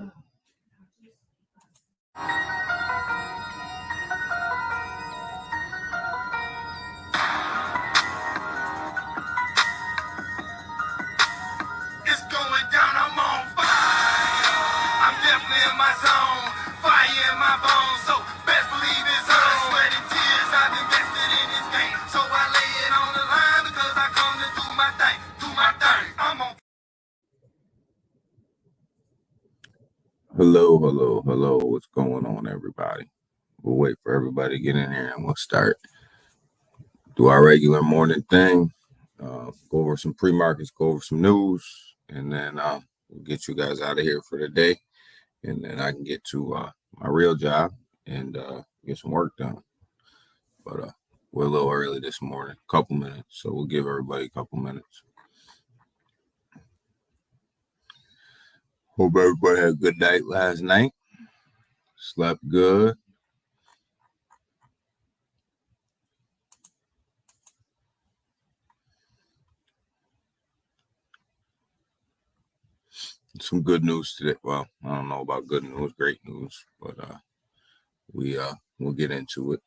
It's going down, I'm on fire. I'm definitely in my zone. Fire in my bones, so best believe it's on. Sweat and tears, I've invested in this game. So I lay it on the line because I come to do my thing. Do my thing. I'm on. Hello. What's going on, everybody? We'll wait for everybody to get in here and we'll start. Do our regular morning thing. Go over some pre-markets, go over some news, and then we'll get you guys out of here for the day. And then I can get to my real job and get some work done. But we're a little early this morning, a couple minutes. So we'll give everybody a couple minutes. Hope everybody had a good night last night. Slept good. Some good news today. Well, I don't know about good news, great news, but we'll get into it.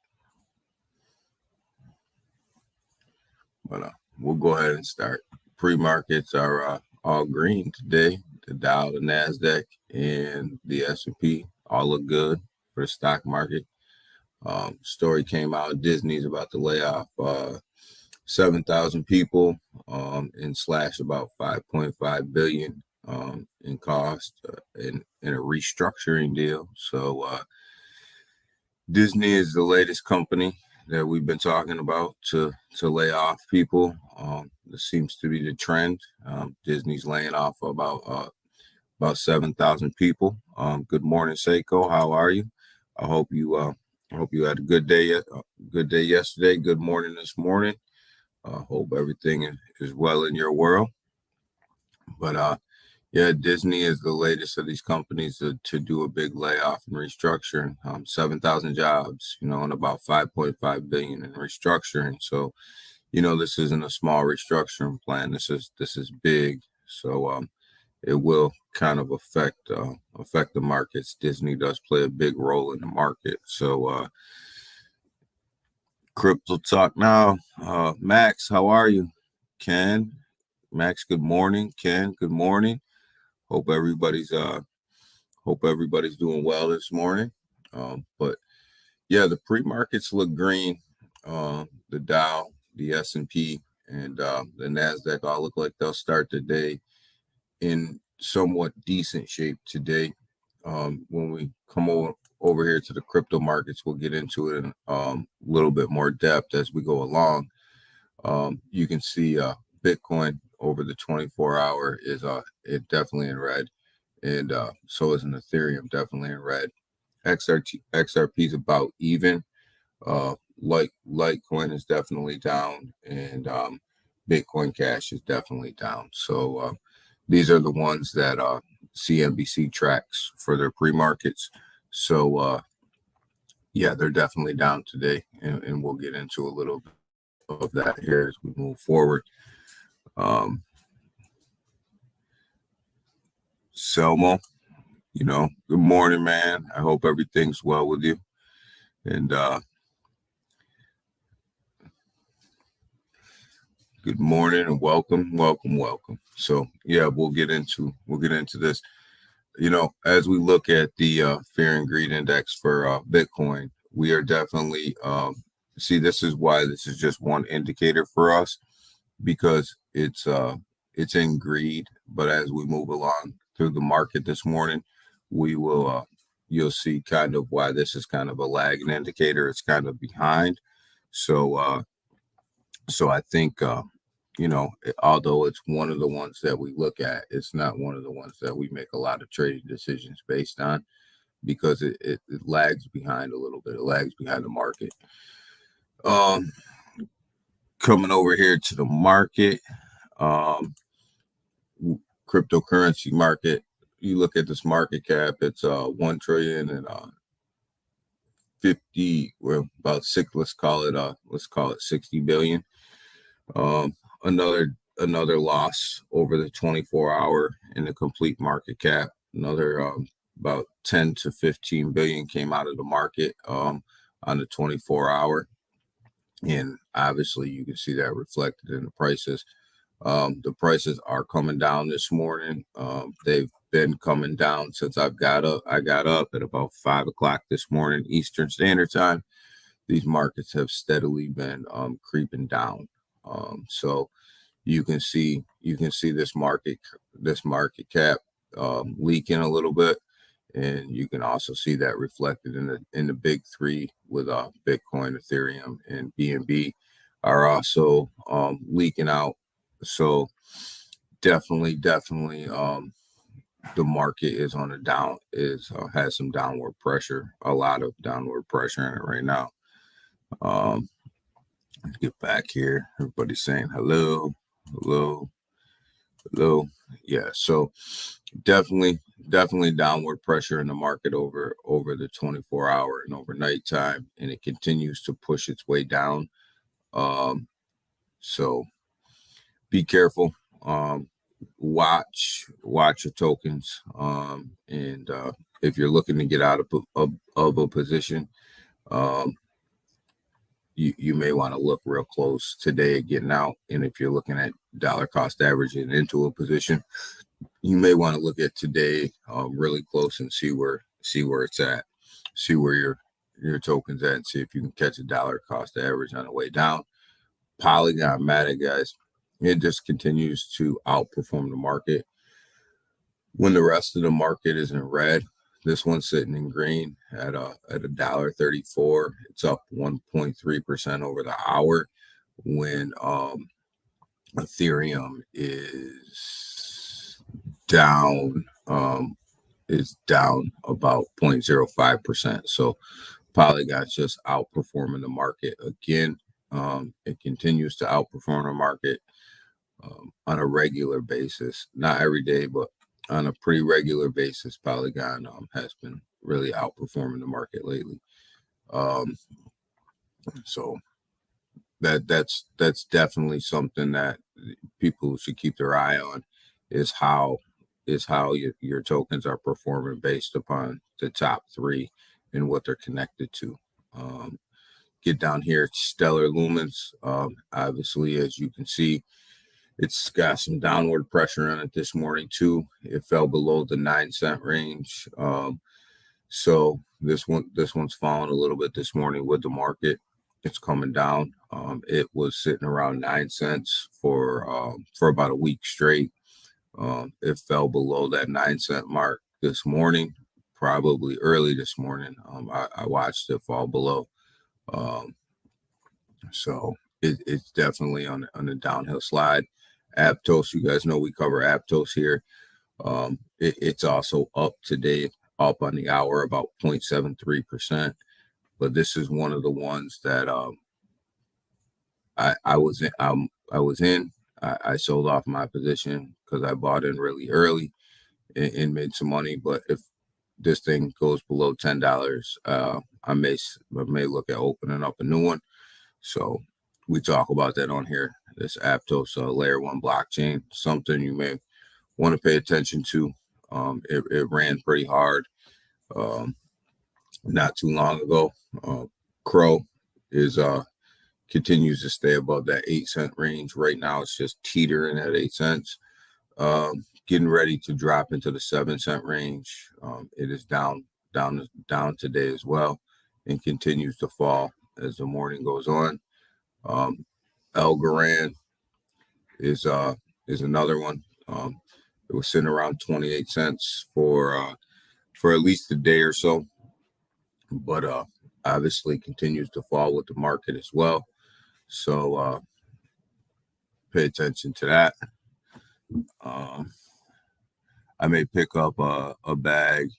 But we'll go ahead and start. Pre-markets are all green today. The Dow, the Nasdaq, and the S&P all look good for the stock market. Story came out. Disney's about to lay off 7,000 people and slash about $5.5 billion in cost in a restructuring deal. So Disney is the latest company that we've been talking about to lay off people. This seems to be the trend. Disney's laying off about 7,000 people. Good morning, Seiko. How are you? I hope you had a good day. Good day yesterday. Good morning this morning. Hope everything is well in your world. But yeah, Disney is the latest of these companies to do a big layoff and restructuring. 7,000 jobs, and about $5.5 billion in restructuring. So, this isn't a small restructuring plan. This is big. So it will kind of affect the markets. Disney does play a big role in the market. So Crypto Talk now. Max, how are you? Ken, Max, good morning. Ken, good morning. Hope everybody's doing well this morning. But yeah, the pre-markets look green. The Dow, the S&P, and the Nasdaq all look like they'll start the day in somewhat decent shape today. When we come over here to the crypto markets, we'll get into it in a little bit more depth as we go along. You can see Bitcoin over the 24-hour is it definitely in red, and so is an Ethereum definitely in red. XRP is about even. Litecoin is definitely down, and Bitcoin Cash is definitely down. So these are the ones that CNBC tracks for their pre-markets. So yeah, they're definitely down today, and we'll get into a little bit of that here as we move forward. Selmo, good morning, man. I hope everything's well with you. And good morning and welcome. So yeah, we'll get into this. As we look at the fear and greed index for Bitcoin, we are definitely see, this is why this is just one indicator for us, because it's in greed. But as we move along through the market this morning, we will you'll see kind of why this is kind of a lagging indicator. It's kind of behind. So I think although it's one of the ones that we look at, it's not one of the ones that we make a lot of trading decisions based on, because it lags behind a little bit. It lags behind the market. Coming over here to the market, cryptocurrency market, you look at this market cap, it's 1 trillion and 50, well, about six, let's call it 60 billion. Another loss over the 24-hour in the complete market cap. Another about 10 to 15 billion came out of the market on the 24-hour. And obviously you can see that reflected in the prices. The prices are coming down this morning. They've been coming down since I got up at about 5 o'clock this morning, Eastern Standard Time. These markets have steadily been creeping down. So you can see this market cap leaking a little bit, and you can also see that reflected in the big three with Bitcoin, Ethereum, and BNB are also leaking out. So definitely, the market is on a down has some downward pressure, a lot of downward pressure in it right now. Let's get back here. Everybody's saying hello. Yeah, so definitely downward pressure in the market over the 24-hour and overnight time, and it continues to push its way down. So be careful. Watch your tokens, and if you're looking to get out of a position, you may want to look real close today at getting out. And if you're looking at dollar cost averaging into a position, you may want to look at today really close and see where it's at, see where your token's at, and see if you can catch a dollar cost average on the way down. Polygon Matic, guys, it just continues to outperform the market. When the rest of the market is in red, this one's sitting in green at $1.34. It's up 1.3% over the hour. When Ethereum is down about 0.05%. So Polygon's just outperforming the market again. It continues to outperform the market on a regular basis, not every day, but on a pretty regular basis. Polygon has been really outperforming the market lately. So that's definitely something that people should keep their eye on, is how your tokens are performing based upon the top three and what they're connected to. Get down here, Stellar Lumens. Obviously, as you can see, it's got some downward pressure on it this morning too. It fell below the 9-cent range. So this one's fallen a little bit this morning with the market. It's coming down. It was sitting around 9 cents for about a week straight. It fell below that 9-cent mark this morning, probably early this morning. I watched it fall below. So it's definitely on the downhill slide. Aptos, you guys know we cover Aptos here. It's also up today, up on the hour about 0.73%. But this is one of the ones that I was in. I sold off my position because I bought in really early and made some money. But if this thing goes below $10, I may look at opening up a new one. So we talk about that on here. This Aptos layer 1 blockchain, something you may want to pay attention to. It ran pretty hard not too long ago. Crow is continues to stay above that 8-cent range. Right now it's just teetering at 8 cents. Getting ready to drop into the 7-cent range. It is down today as well, and continues to fall as the morning goes on. Algorand is another one. It was sitting around 28 cents for at least a day or so, but obviously continues to fall with the market as well. So pay attention to that. I may pick up a bag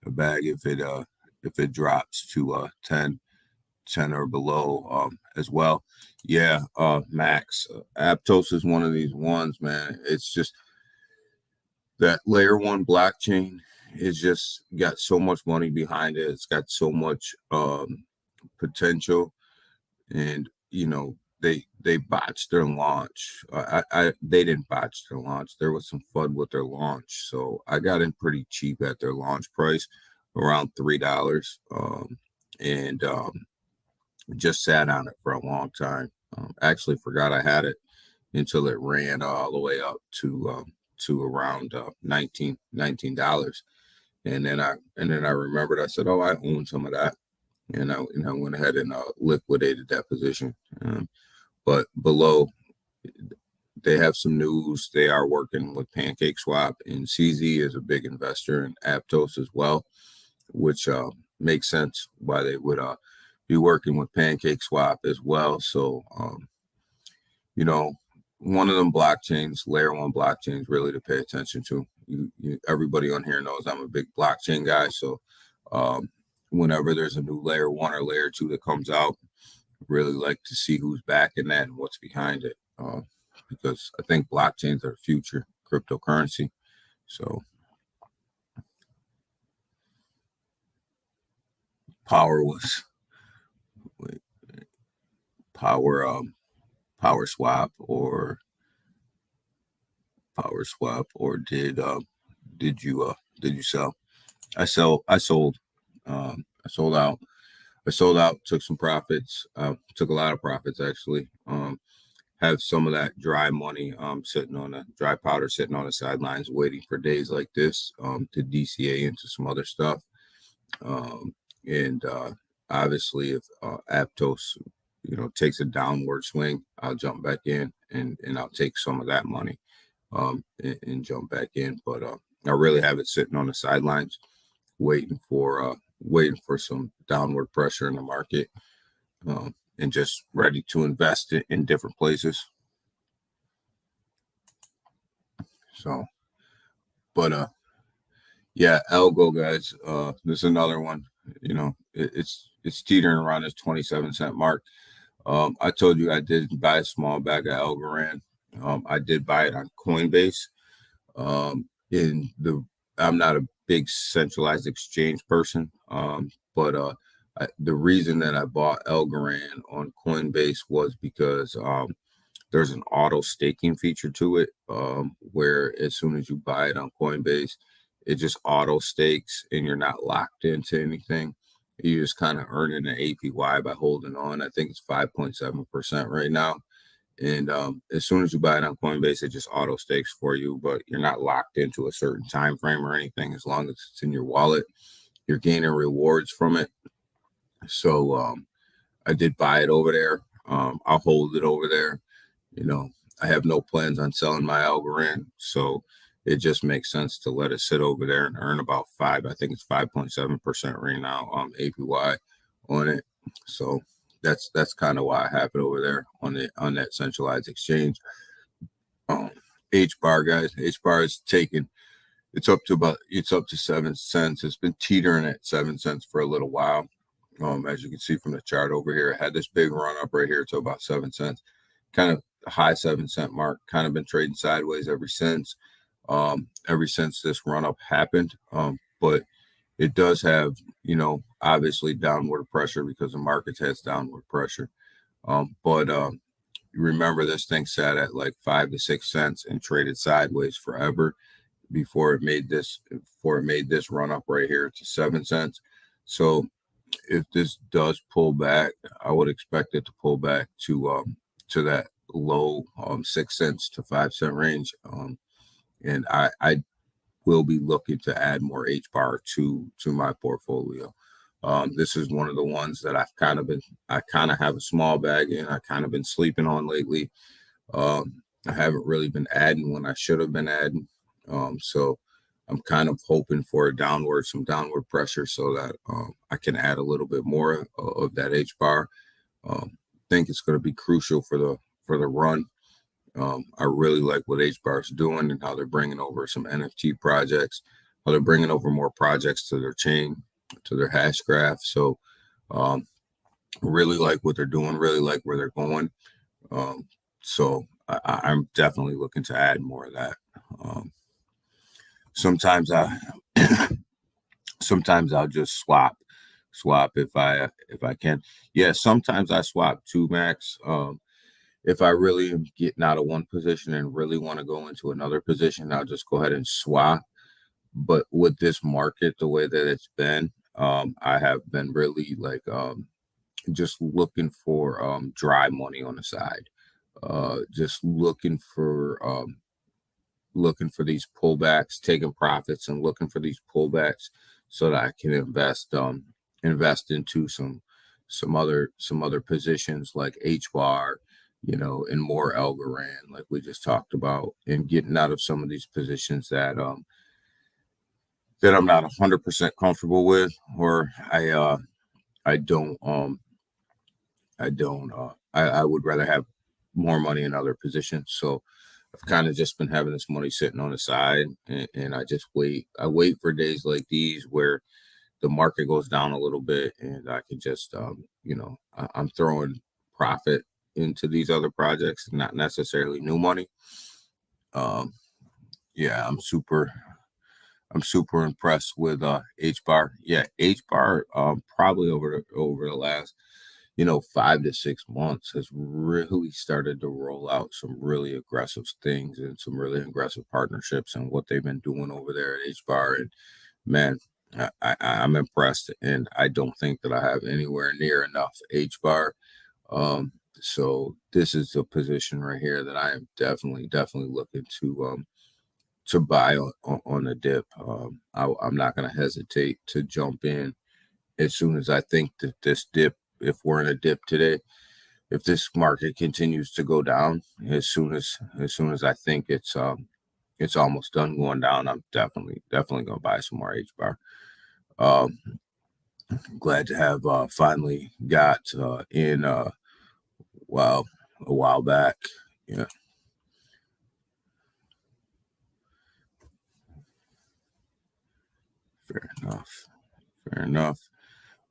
if it drops to 10 or below as well. Yeah, Max, Aptos is one of these ones, man. It's just that layer 1 blockchain is just got so much money behind it. It's got so much potential, and they botched their launch. They didn't botch their launch. There was some FUD with their launch, so I got in pretty cheap at their launch price, around $3, and just sat on it for a long time. Actually, forgot I had it until it ran all the way up to around $19. And then I remembered. I said, "Oh, I own some of that," and I went ahead and liquidated that position. But below, they have some news. They are working with PancakeSwap, and CZ is a big investor in Aptos as well, which makes sense why they would be working with PancakeSwap as well. So, one of them blockchains, layer one blockchains, really to pay attention to. Everybody on here knows I'm a big blockchain guy. So, whenever there's a new layer one or layer two that comes out, really like to see who's backing that and what's behind it, because I think blockchains are the future cryptocurrency. So Power was Power Swap or did you sell? I sold. I sold out. I sold out, took some profits, took a lot of profits actually. Have some of that dry money sitting on a dry powder sitting on the sidelines waiting for days like this to DCA into some other stuff. And obviously if Aptos takes a downward swing, I'll jump back in and I'll take some of that money and jump back in. But I really have it sitting on the sidelines waiting for some downward pressure in the market, and just ready to invest it in different places. So, but yeah, Algo guys, this is another one. It's teetering around this 27-cent mark. I told you I did buy a small bag of Algorand. I did buy it on Coinbase. I'm not a big centralized exchange person, but the reason that I bought Algorand on Coinbase was because there's an auto staking feature to it, where as soon as you buy it on Coinbase, it just auto stakes and you're not locked into anything. You just kind of earn an APY by holding on. I think it's 5.7% right now. And as soon as you buy it on Coinbase, it just auto stakes for you, but you're not locked into a certain time frame or anything. As long as it's in your wallet, you're gaining rewards from it. So I did buy it over there. I'll hold it over there. I have no plans on selling my Algorand, so it just makes sense to let it sit over there and earn about I think it's 5.7% right now, APY on it. So that's kind of why I have it over there on that centralized exchange. HBAR guys, HBAR is taken. It's up to 7 cents. It's been teetering at 7 cents for a little while. As you can see from the chart over here, it had this big run up right here to about 7 cents, kind of high 7 cent mark, kind of been trading sideways ever since this run up happened. But it does have, obviously downward pressure because the market has downward pressure. But remember, this thing sat at like 5 to 6 cents and traded sideways forever before it made this run up right here to 7 cents. So if this does pull back, I would expect it to pull back to that low 6 cents to 5 cent range. And I will be looking to add more HBAR to my portfolio. This is one of the ones that I kind of have a small bag in. I kind of been sleeping on lately. I haven't really been adding when I should have been adding. So I'm kind of hoping for some downward pressure so that I can add a little bit more of that HBAR. Think it's going to be crucial for the run. I really like what HBAR is doing and how they're bringing over some NFT projects, how they're bringing over more projects to their chain, to their Hashgraph. So really like what they're doing, really like where they're going. So I'm definitely looking to add more of that. Sometimes I'll just swap if I can. Yeah, sometimes I swap too, Max. if I really am getting out of one position and really want to go into another position, I'll just go ahead and swap. But with this market, the way that it's been, I have been really like just looking for dry money on the side. Just looking for these pullbacks, taking profits and looking for these pullbacks so that I can invest into some other positions like HBAR, and more Algorand, like we just talked about, and getting out of some of these positions that I'm not 100% comfortable with, or I don't I would rather have more money in other positions. So I've kind of just been having this money sitting on the side, and I just wait. I wait for days like these where the market goes down a little bit, and I can just, I'm throwing profit into these other projects, not necessarily new money. Um, yeah, I'm super impressed with HBAR. Yeah, HBAR probably over the last 5 to 6 months has really started to roll out some really aggressive things and some really aggressive partnerships and what they've been doing over there at HBAR. And man, I'm impressed, and I don't think that I have anywhere near enough HBAR. So this is a position right here that I am definitely looking to buy on a dip. I'm not going to hesitate to jump in as soon as I think that this dip, if we're in a dip today, if this market continues to go down, as soon as I think it's almost done going down, I'm definitely gonna buy some more HBAR. Um, glad to have finally got in well a while back. Yeah, fair enough. Fair enough.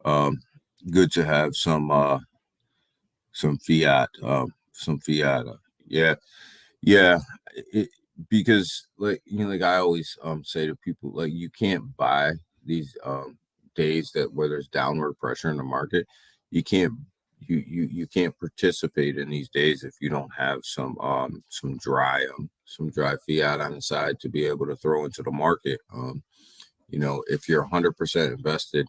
Um, good to have some fiat. Some fiat. Yeah, yeah. It, because like I always say to people, like you can't buy these days that where there's downward pressure in the market. You can't you can't participate in these days if you don't have some dry fiat on the side to be able to throw into the market. If you're 100% invested,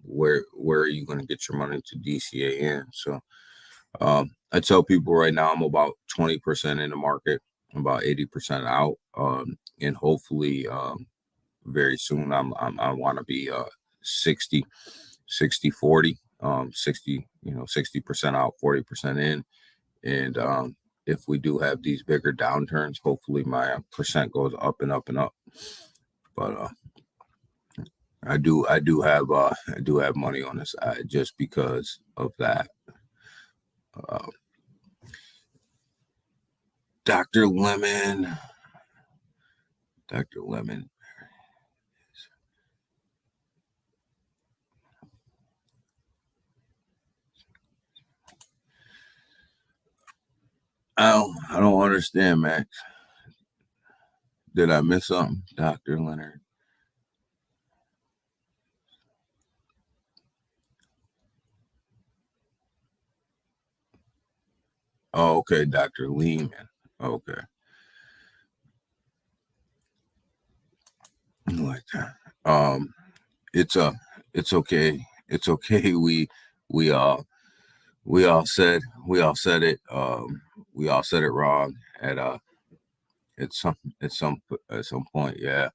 where are you going to get your money to DCA in? So I tell people right now I'm about 20% in the market, about 80% out, and hopefully very soon I want to be 60, 60, 40, 60, 60% out, 40% in, and if we do have these bigger downturns, hopefully my percent goes up and up and up. But I do have money on the side just because of that. Uh, Dr. Lemon, Dr. Lemon. I don't understand, Max. Did I miss something, Dr. Leonard? Oh, okay, Dr. Lehman. Okay, like that. It's it's okay. It's okay. We all we all said it. We all said it wrong at at some point. Yeah.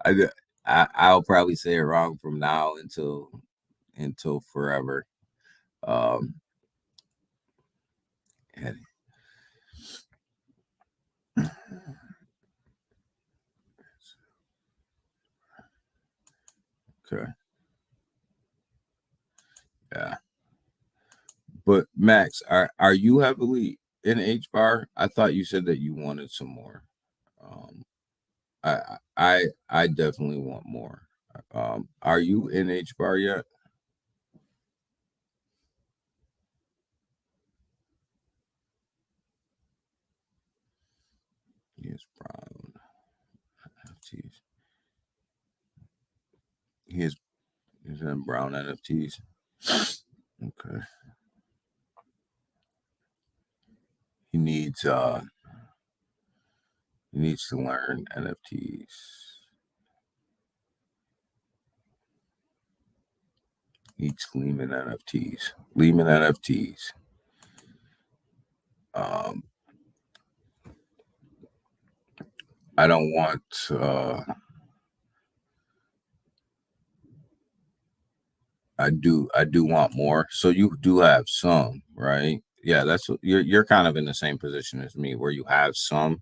I, I'll probably say it wrong from now until forever. Um, and- okay, yeah. But Max, are you heavily in H bar? I thought you said that you wanted some more. Um, I definitely want more. Are you in H bar yet? Yes, brown NFTs. He is in brown NFTs. Okay. needs to learn NFTs. Needs Lehman NFTs. Lehman NFTs. I don't want I do want more. So you do have some, right? Yeah, that's you're kind of in the same position as me where you have some,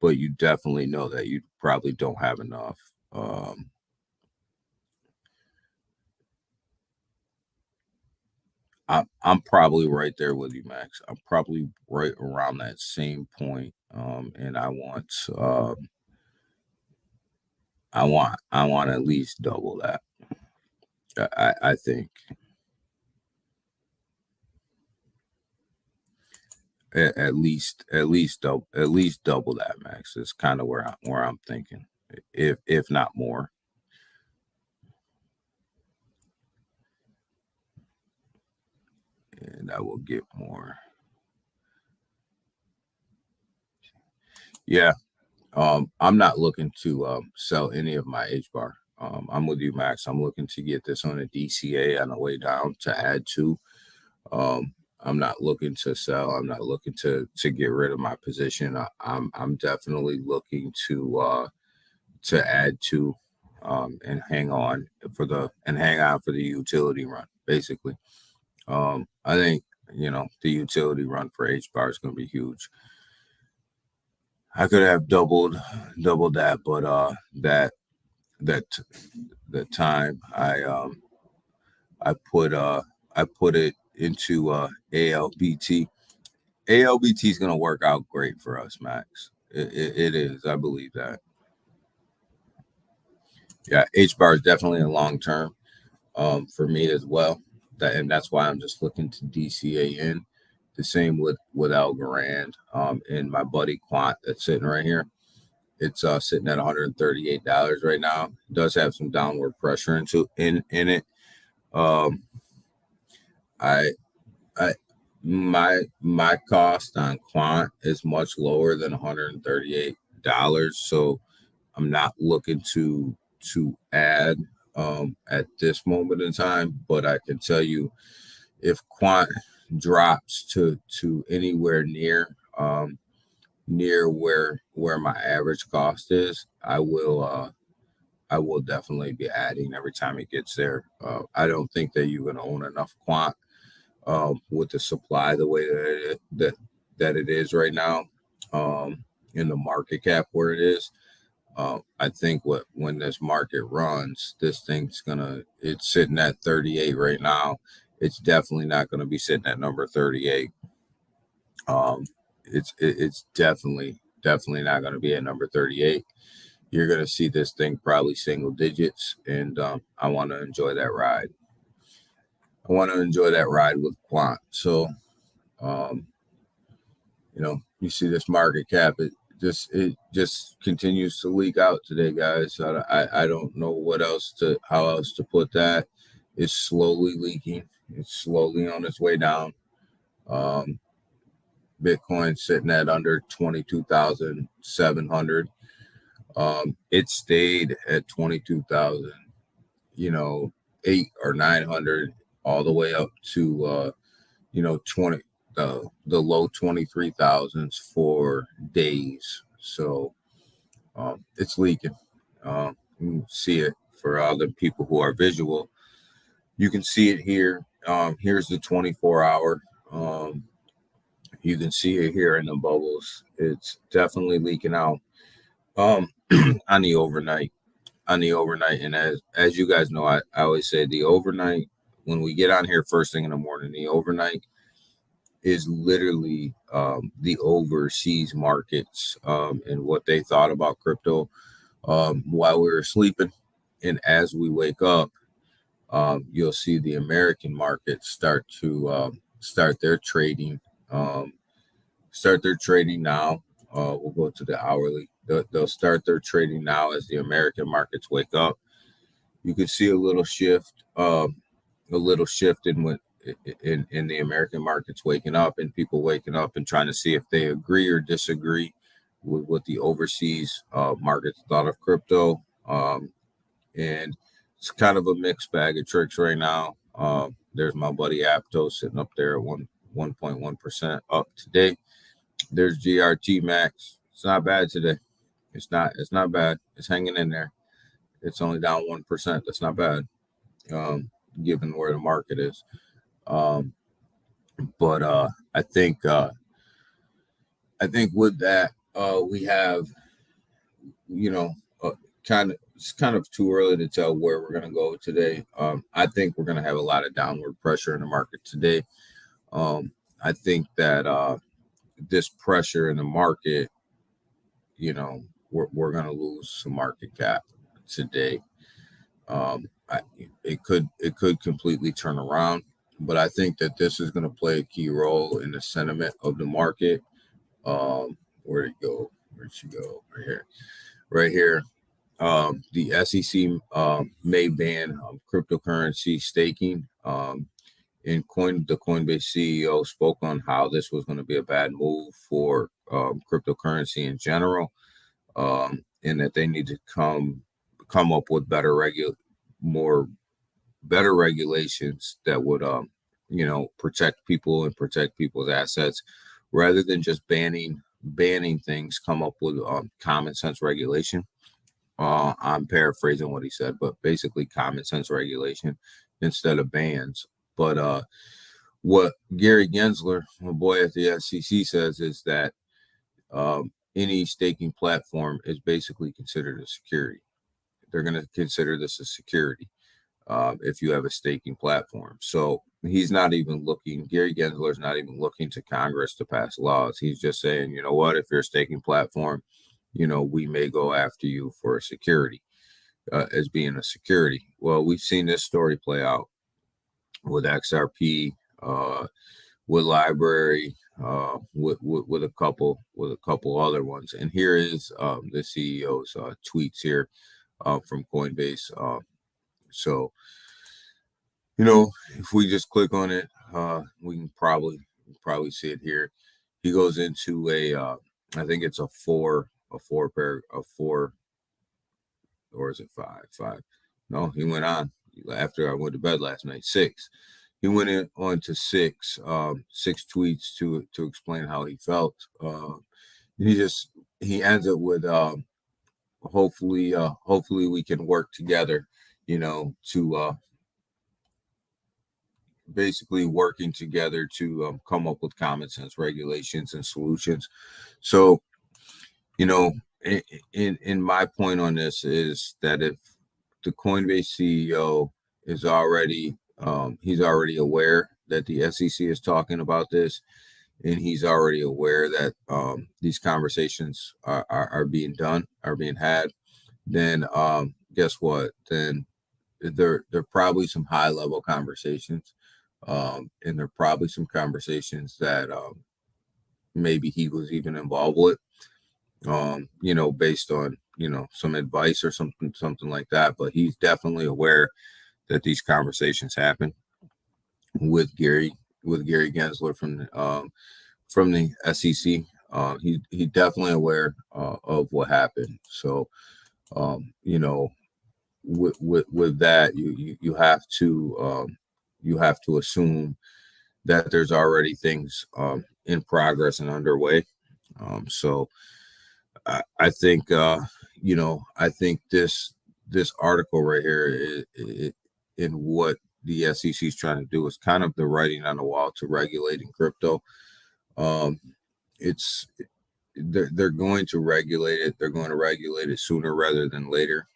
but you definitely know that you probably don't have enough. I'm probably right there with you, Max. I'm probably right around that same point. And I want at least double that. I think at least double that, Max. Is kind of where I'm thinking, if not more. And I will get more. Yeah. I'm not looking to sell any of my H bar. I'm with you, Max. I'm looking to get this on a DCA on the way down to add to. I'm not looking to sell. I'm not looking to get rid of my position. I'm definitely looking to add to and hang on for the utility run, basically. I think the utility run for H bar is going to be huge. I could have doubled that, but that time I put it into ALBT. ALBT is going to work out great for us, Max. It is. I believe that. Yeah, H bar is definitely a long term for me as well. And that's why I'm just looking to DCA in. The same with Algorand and my buddy Quant that's sitting right here. It's sitting at $138 right now. It does have some downward pressure in it. I I my cost on Quant is much lower than $138, so I'm not looking to add at this moment in time. But I can tell you, if Quant drops to anywhere near where my average cost is, I will definitely be adding every time it gets there. I don't think that you're going to own enough Quant with the supply the way that it is right now, in the market cap where it is. I think when this market runs, it's sitting at 38 right now. It's definitely not going to be sitting at number 38. It's definitely not going to be at number 38. You're going to see this thing probably single digits, and I want to enjoy that ride. I want to enjoy that ride with Quant. So, you see this market cap, it just continues to leak out today, guys. I don't know how else to put that. It's slowly leaking. It's slowly on its way down. Bitcoin sitting at under 22,700. It stayed at 22,000, 8 or 900, all the way up to 20 the low 23,000s for days. So it's leaking. You can see it for other people who are visual. You can see it here. Here's the 24-hour. You can see it here in the bubbles. It's definitely leaking out on the overnight. And as you guys know, I always say the overnight, when we get on here first thing in the morning, the overnight is literally the overseas markets and what they thought about crypto while we were sleeping. And as we wake up, you'll see the American markets start their trading. Start their trading now. We'll go to the hourly. They'll start their trading now as the American markets wake up. You could see a little shift in in the American markets waking up, and people waking up and trying to see if they agree or disagree with what the overseas markets thought of crypto. And it's kind of a mixed bag of tricks right now. There's my buddy Aptos sitting up there at 1.1% up today. There's GRT Max. It's not bad today. It's not bad. It's hanging in there. It's only down 1%. That's not bad, given where the market is. But I think with that, we have, it's kind of too early to tell where we're going to go today. I think we're going to have a lot of downward pressure in the market today. I think that this pressure in the market, we're going to lose some market cap today. It could completely turn around, but I think that this is going to play a key role in the sentiment of the market. Where'd it go? Where'd she go? Right here. The SEC may ban cryptocurrency staking. And the Coinbase CEO spoke on how this was going to be a bad move for cryptocurrency in general, and that they need to come up with better regulations that would protect people and protect people's assets, rather than just banning things. Come up with common sense regulation. I'm paraphrasing what he said, but basically common sense regulation instead of bans. But what Gary Gensler, my boy at the SEC, says is that any staking platform is basically considered a security. They're going to consider this a security if you have a staking platform. So he's not even looking, Gary Gensler is not even looking to Congress to pass laws. He's just saying, you know what, if you're a staking platform, we may go after you for a security, as being a security. Well, we've seen this story play out with XRP, with Library, with a couple other ones. And here is the CEO's tweets here from Coinbase. So, if we just click on it, we can probably see it here. He goes into I think it's a four, or is it five? No, he went on after I went to bed last night, 6. He went on to 6 tweets to explain how he felt. He ends it with hopefully we can work together, to basically working together to come up with common sense regulations and solutions. So, in my point on this is that if the Coinbase CEO is already he's already aware that the SEC is talking about this, and he's already aware that these conversations are being had, then guess what? Then there are probably some high level conversations, and there are probably some conversations that maybe he was even involved with, based on some advice or something like that. But he's definitely aware that these conversations happen with Gary Gensler from the SEC. He definitely aware of what happened. So with that, you have to assume that there's already things in progress and underway. So I think I think this article right here in what the SEC is trying to do is kind of the writing on the wall to regulating crypto. They're going to regulate it. They're going to regulate it sooner rather than later.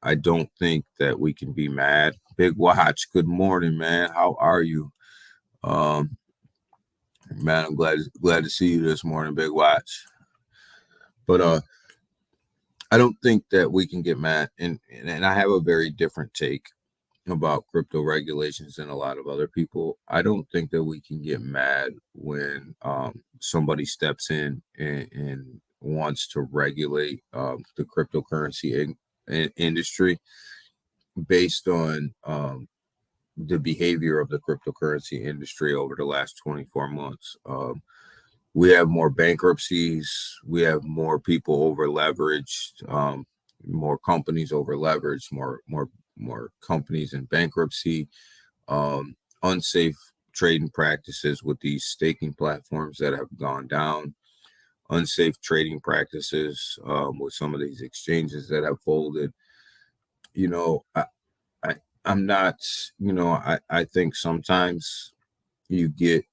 I don't think that we can be mad. Big Watch, good morning, man. How are you? Man, I'm glad to see you this morning, Big Watch. But I don't think that we can get mad, and I have a very different take about crypto regulations than a lot of other people. I don't think that we can get mad when somebody steps in and wants to regulate the cryptocurrency industry based on the behavior of the cryptocurrency industry over the last 24 months. We have more bankruptcies. We have more people over leveraged, more companies over leveraged, more companies in bankruptcy, unsafe trading practices with these staking platforms that have gone down, unsafe trading practices with some of these exchanges that have folded. You know, I'm not, I think sometimes you get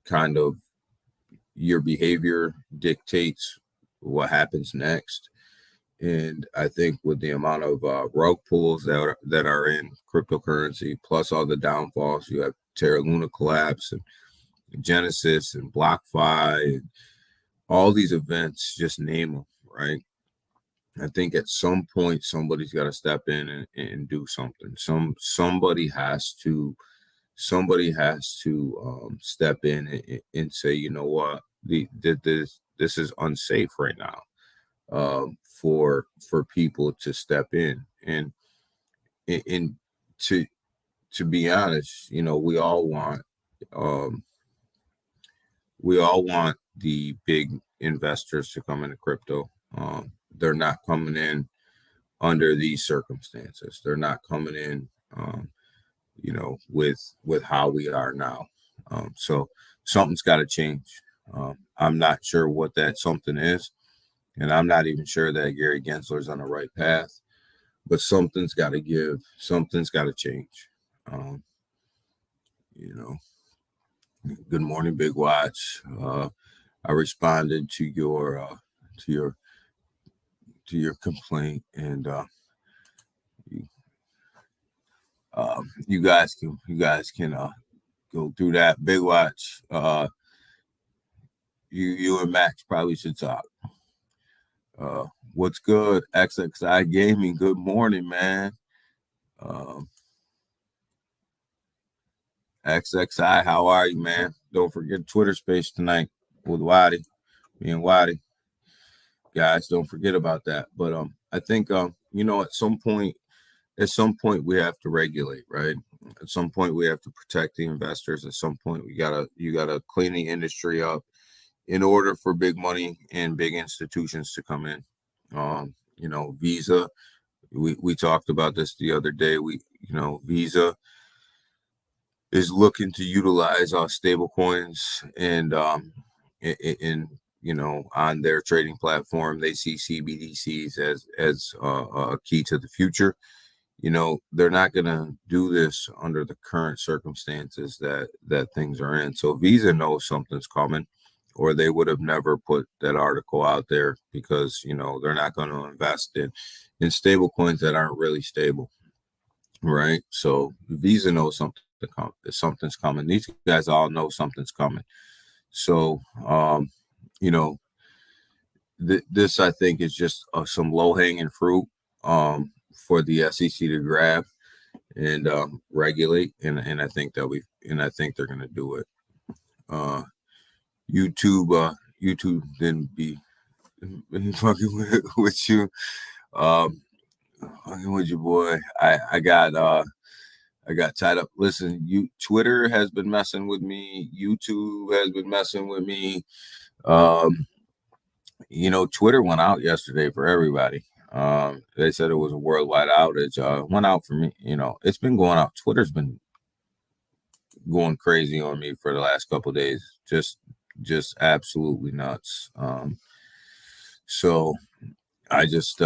kind of your behavior dictates what happens next. And I think with the amount of rug pulls that are in cryptocurrency, plus all the downfalls, you have Terra Luna collapse and Genesis and BlockFi, and all these events, just name them, right? I think at some point somebody's got to step in and do something. Somebody has to step in and say, you know what, this is unsafe right now, for people to step in and to be honest, we all want the big investors to come into crypto. They're not coming in under these circumstances. They're not coming in, with how we are now. So something's got to change. I'm not sure what that something is, and I'm not even sure that Gary Gensler's on the right path. But something's got to give. Something's got to change. Good morning, Big Watch. I responded to your complaint, and you guys can go through that. Big Watch. You and Max probably should talk. What's good, XXI Gaming? Good morning, man. XXI, how are you, man? Don't forget Twitter Space tonight with Waddy, me and Waddy. Guys, don't forget about that. But I think at some point we have to regulate, right? At some point we have to protect the investors. At some point you gotta clean the industry up in order for big money and big institutions to come in. Visa, we talked about this the other day. Visa is looking to utilize stable coins and on their trading platform. They see CBDCs as a key to the future. They're not going to do this under the current circumstances that things are in. So Visa knows something's coming, or they would have never put that article out there, because they're not going to invest in stable coins that aren't really stable, right? So Visa knows something's coming. These guys all know something's coming. So this I think is just some low-hanging fruit for the SEC to grab and regulate, and I think they're going to do it. YouTube didn't be fucking with you, fucking with your boy. I got tied up. Listen, Twitter has been messing with me. YouTube has been messing with me. Twitter went out yesterday for everybody. They said it was a worldwide outage. Went out for me. It's been going out. Twitter's been going crazy on me for the last couple of days. Just absolutely nuts. So I just,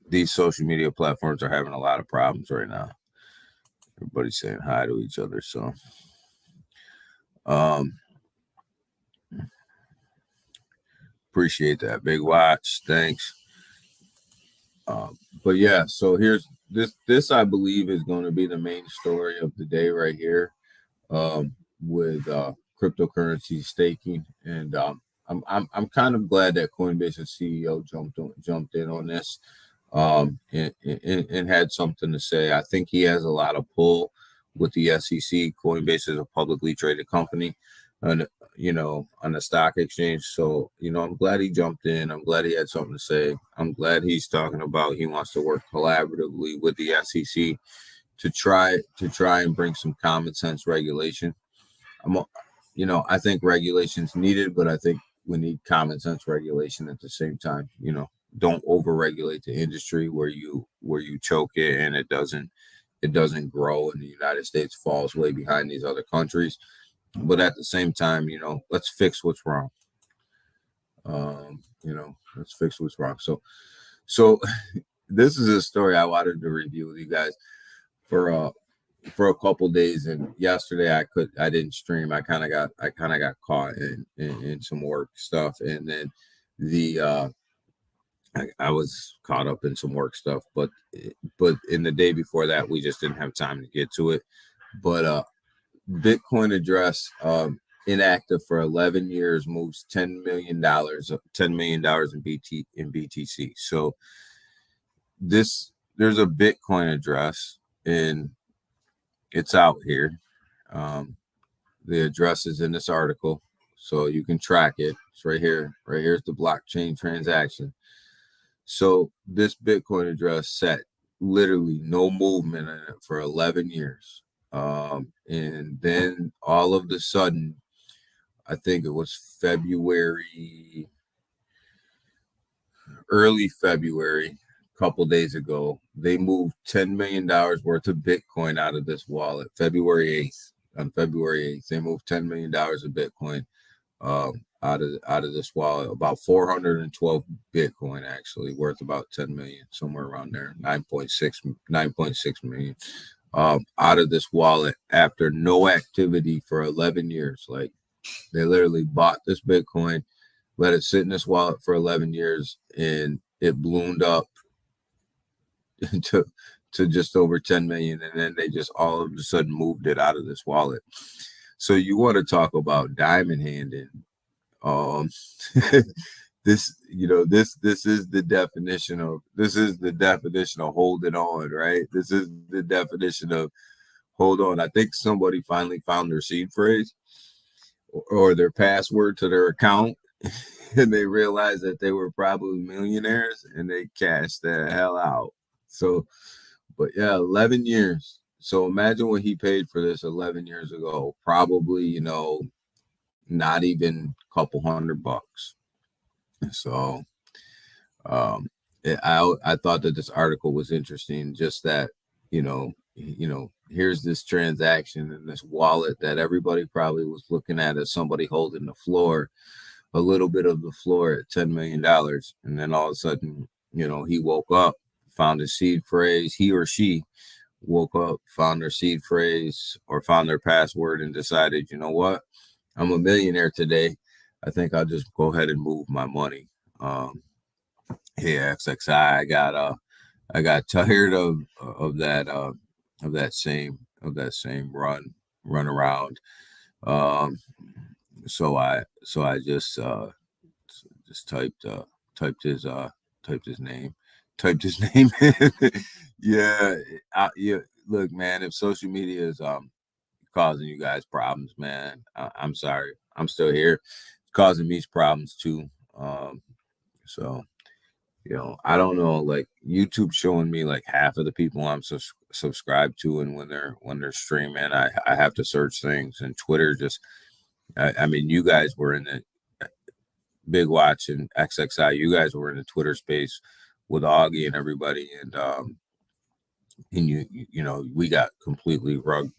these social media platforms are having a lot of problems right now. Everybody's saying hi to each other. So, appreciate that. Big Watch. Thanks. But yeah, so here's this I believe is going to be the main story of the day right here, with cryptocurrency staking. And I'm kind of glad that Coinbase's CEO jumped in on this, and had something to say. I think he has a lot of pull with the SEC. Coinbase is a publicly traded company. on on the stock exchange. So, I'm glad he jumped in. I'm glad he had something to say. I'm glad he's talking about he wants to work collaboratively with the SEC to try and bring some common sense regulation. I'm I think regulation's needed, but I think we need common sense regulation at the same time. Don't overregulate the industry where you choke it and it doesn't grow, and the United States falls way behind these other countries. But at the same time, let's fix what's wrong. Let's fix what's wrong. So this is a story I wanted to review with you guys for a couple days, and yesterday I didn't stream. I kind of got caught in some work stuff, and then I was caught up in some work stuff, but in the day before that, we just didn't have time to get to it. But Bitcoin address, inactive for 11 years, moves $10 million in BTC. So there's a Bitcoin address, and it's out here. The address is in this article, so you can track it. It's right here. Right here's the blockchain transaction. So this Bitcoin address set literally no movement in it for 11 years. And then all of a sudden, I think it was early February, a couple days ago, they moved $10 million worth of Bitcoin out of this wallet. On February 8th, they moved $10 million of Bitcoin out of this wallet, about 412 Bitcoin actually, worth about 10 million, somewhere around there, 9.6 million, out of this wallet after no activity for 11 years. Like, they literally bought this Bitcoin, let it sit in this wallet for 11 years, and it ballooned up to just over 10 million, and then they just all of a sudden moved it out of this wallet. So you want to talk about diamond handing? This is the definition of holding on, right? This is the definition of hold on. I think somebody finally found their seed phrase or their password to their account, and they realized that they were probably millionaires, and they cashed the hell out. So, but yeah, 11 years. So imagine what he paid for this 11 years ago. Probably, not even a couple $100. So, I thought that this article was interesting. Just that, here's this transaction in this wallet that everybody probably was looking at as somebody holding the floor, a little bit of the floor at $10 million. And then all of a sudden, he woke up, found his seed phrase. He or she woke up, found their seed phrase or found their password, and decided, you know what? I'm a millionaire today. I think I'll just go ahead and move my money. XXI. I got tired of that same run around. So I just typed his name. Yeah. Look, man, if social media is causing you guys problems, man, I'm sorry. I'm still here. It's causing me problems too. So, I don't know, like YouTube showing me like half of the people I'm subscribed to, and when they're streaming, I have to search things, and Twitter just, I mean, you guys were in the Big Watch and XXI, you guys were in the Twitter space with Augie and everybody, and we got completely rug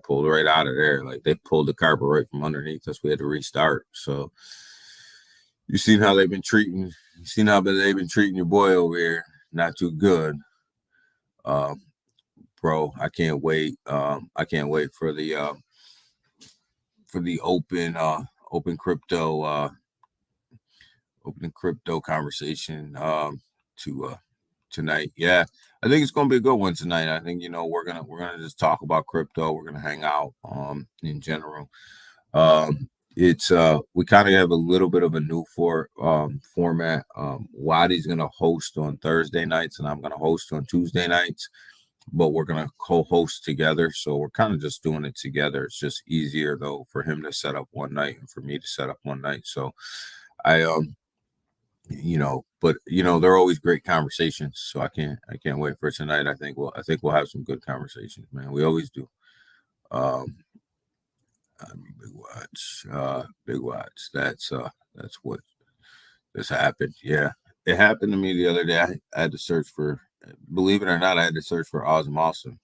pulled right out of there. Like, they pulled the carpet right from underneath us. We had to restart. So you've seen how they've been treating your boy over here. Not too good. Bro, I can't wait. I can't wait for the open crypto conversation to tonight. Yeah, I think it's gonna be a good one tonight. I think we're gonna just talk about crypto. We're gonna hang out in general. It's we kind of have a little bit of a new format. Wadi's gonna host on Thursday nights, and I'm gonna host on Tuesday nights. but we're gonna co-host together. So we're kind of just doing it together. It's just easier though for him to set up one night and for me to set up one night. So I but they're always great conversations. So I can't wait for tonight. I think we'll have some good conversations, man. We always do. Um Big watch. That's what this happened. Yeah. It happened to me the other day. I had to search for, believe it or not, I had to search for Awesome Awesome.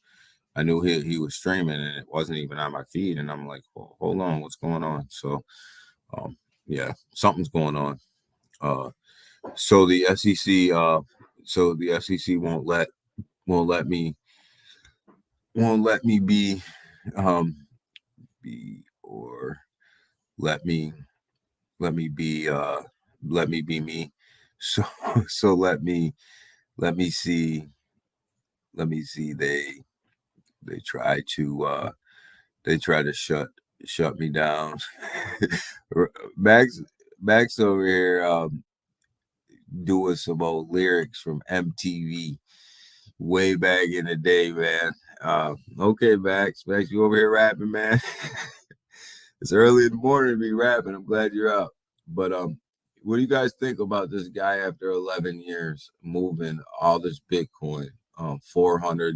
I knew he was streaming and it wasn't even on my feed. And I'm like, well, hold on, what's going on? So, um, yeah, something's going on. Uh, so the SEC, won't let me won't let me um, be or let me let me be me. So so let me see they try to shut me down. Max Max over here doing some old lyrics from MTV way back in the day, man. Okay, Max, you over here rapping, man? It's early in the morning to be rapping. I'm glad you're up. But what do you guys think about this guy after 11 years moving all this Bitcoin, 400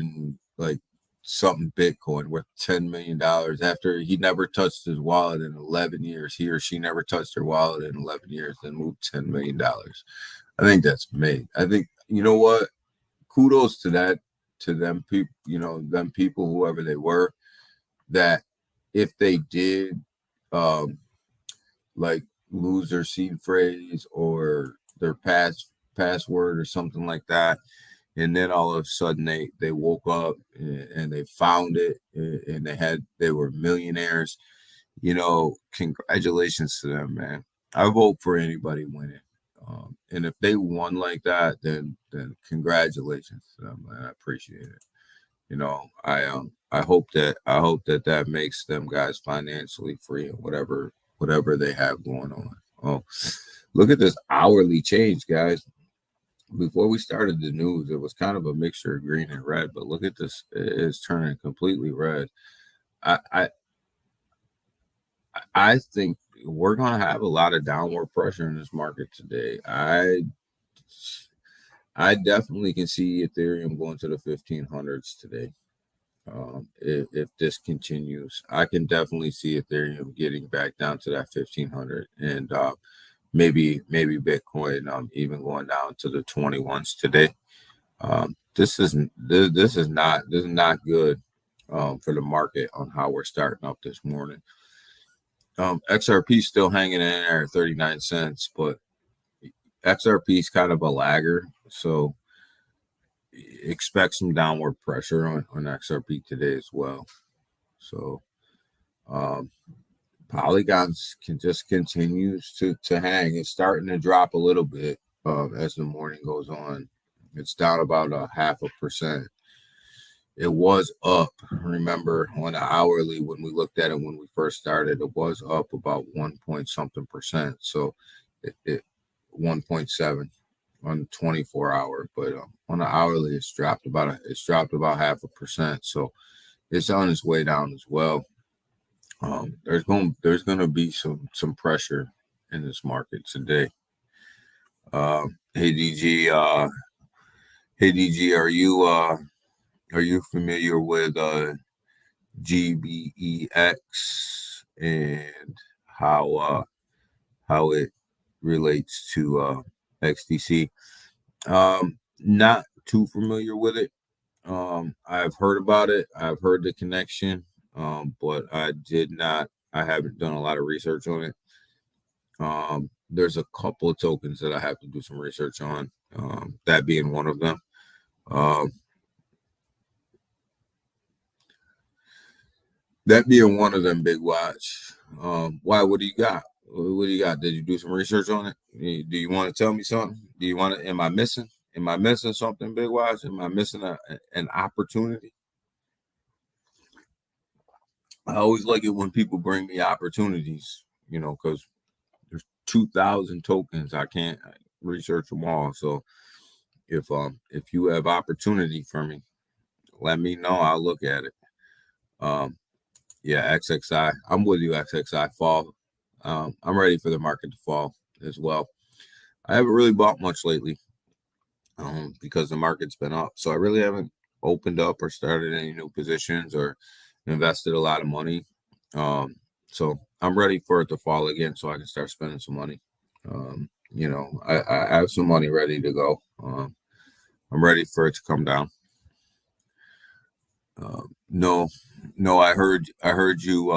and like something Bitcoin worth $10 million after he never touched his wallet in 11 years. He or she never touched their wallet in 11 years, then moved $10 million. I think that's made. I think, you know what? Kudos to that, to them people, them people, whoever they were, that if they did like lose their seed phrase or their password or something like that, and then all of a sudden they woke up and they found it and they were millionaires. Congratulations to them, man. I vote for anybody winning. And if they won like that, then congratulations to them, man. I appreciate it. I hope that makes them guys financially free and whatever they have going on. Oh, look at this hourly change, guys. Before we started the news, it was kind of a mixture of green and red, but look at this. It's turning completely red. I I, I think we're gonna have a lot of downward pressure in this market today. I definitely can see Ethereum going to the 1500s today. If this continues, I can definitely see Ethereum getting back down to that 1500, and maybe Bitcoin even going down to the 21s today. This is not good for the market on how we're starting up this morning. XRP still hanging in there at 39 cents, but XRP is kind of a lagger, so expect some downward pressure on XRP today as well. So Polygons can just continues to hang. It's starting to drop a little bit as the morning goes on. It's down about a 0.5%. It was up. Remember on the hourly when we looked at it when we first started, it was up about 1 point something percent. So it 1.7 on the 24-hour, but on the hourly it's dropped about 0.5%. So it's on its way down as well. There's going to be some pressure in this market today. Hey DG, are you familiar with GBEX and how it relates to XDC? Not too familiar with it. I've heard about it. I've heard the connection, but I haven't done a lot of research on it. There's a couple of tokens that I have to do some research on, that being one of them. That being one of them, Big Watch. Why? What do you got? What do you got? Did you do some research on it? Do you want to tell me something? Do you want to? Am I missing? Am I missing something, Big Watch? Am I missing an opportunity? I always like it when people bring me opportunities, because there's 2,000 tokens. I can't research them all. So if you have opportunity for me, let me know. I'll look at it. Yeah, XXI. I'm with you, XXI fall. I'm ready for the market to fall as well. I haven't really bought much lately because the market's been up. So I really haven't opened up or started any new positions or invested a lot of money. So I'm ready for it to fall again so I can start spending some money. I have some money ready to go. I'm ready for it to come down. No, no, I heard you.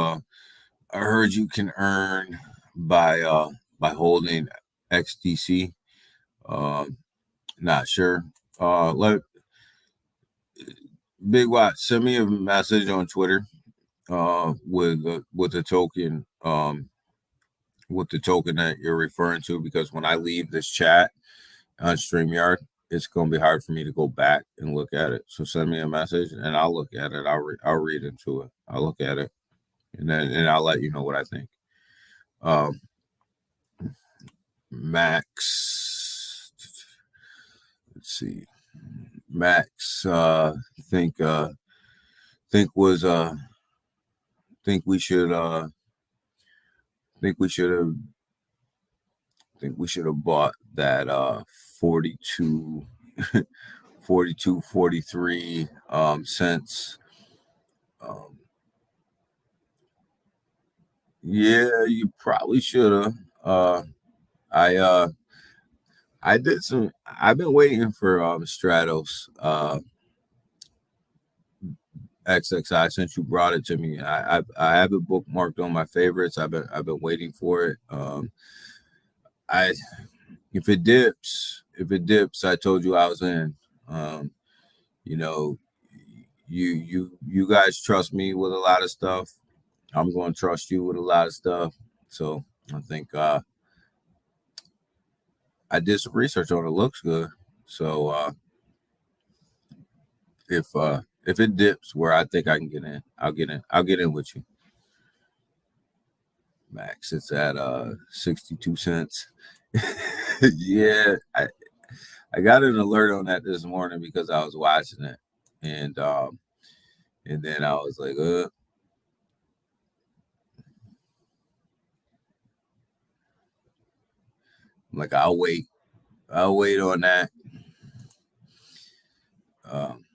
I heard you can earn by holding XDC. Uh, Not sure. Let Big Watch send me a message on Twitter. With the token. With the token that you're referring to, because when I leave this chat on StreamYard, it's going to be hard for me to go back and look at it. So send me a message and I'll look at it. I'll read into it. I'll look at it and I'll let you know what I think. Max, let's see. Max, think was think we should think we should have think we should have bought that 42 42 43 cents. Yeah, you probably should have. I I did some. I've been waiting for Stratos XXI since you brought it to me. I have it bookmarked on my favorites. I've been waiting for it. I if it dips, I told you I was in. Um, you know, you guys trust me with a lot of stuff. I'm going to trust you with a lot of stuff. So I think I did some research on it. Looks good. So if it dips where I think I can get in, I'll get in. I'll get in with you. Max, it's at 62 cents. Yeah, I got an alert on that this morning because I was watching it. And then I was like I'll wait. I'll wait on that. Um,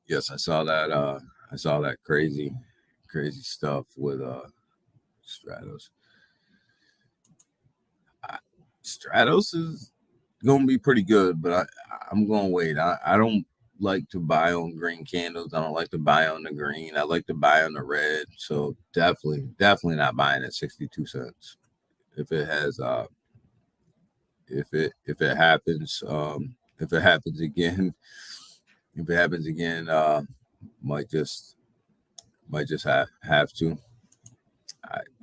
yes, I saw that crazy stuff with Stratos. Stratos is gonna be pretty good, but I'm gonna wait. I don't like to buy on green candles. I don't like to buy on the green. I like to buy on the red. So definitely not buying at 62 cents. If it has if it happens if it happens again if it happens again might just have to.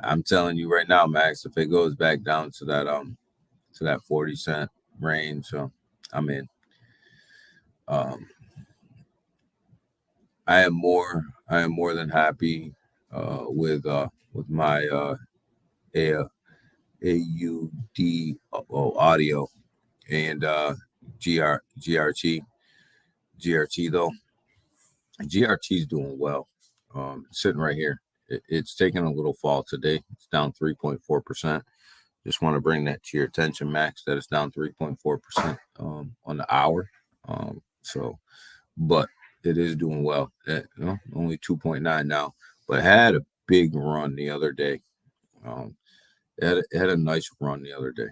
I'm telling you right now, Max, if it goes back down to that 40 cent range, so I'm in. Um, I am more than happy with my A- AUD audio and GRT though. GRT is doing well. Sitting right here. It's taking a little fall today. It's down 3.4%. Just want to bring that to your attention, Max, that it's down 3.4% on the hour. So, but it is doing well. Only 2.9 now, but had a big run the other day. It had a nice run the other day.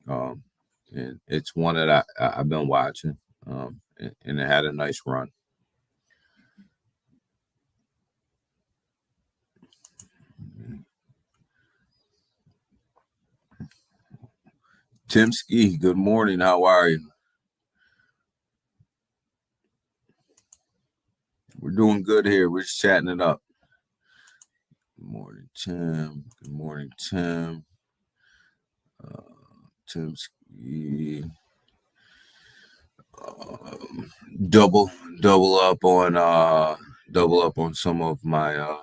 Um, and it's one that I've been watching, and it had a nice run. Timsky, good morning. How are you? We're doing good here. We're just chatting it up. Good morning, Tim. Good morning, Tim. Timsky. Um, double double up on some of my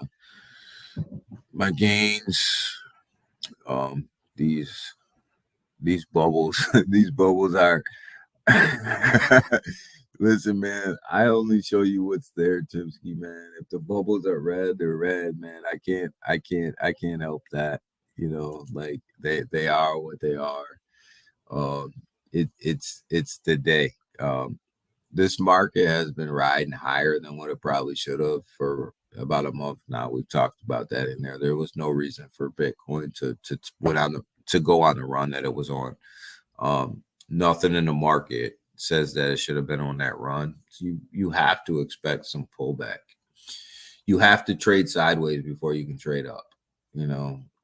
gains. Um, these bubbles these bubbles are Listen, man, I only show you what's there, Timsky, man. If the bubbles are red, they're red, man. I can't help that. Like they are what they are. Um, it's the day. This market has been riding higher than what it probably should have for about a month now. We've talked about that in there. There was no reason for Bitcoin to went on to go on the run that it was on. Nothing in the market says that it should have been on that run. So you have to expect some pullback. You have to trade sideways before you can trade up.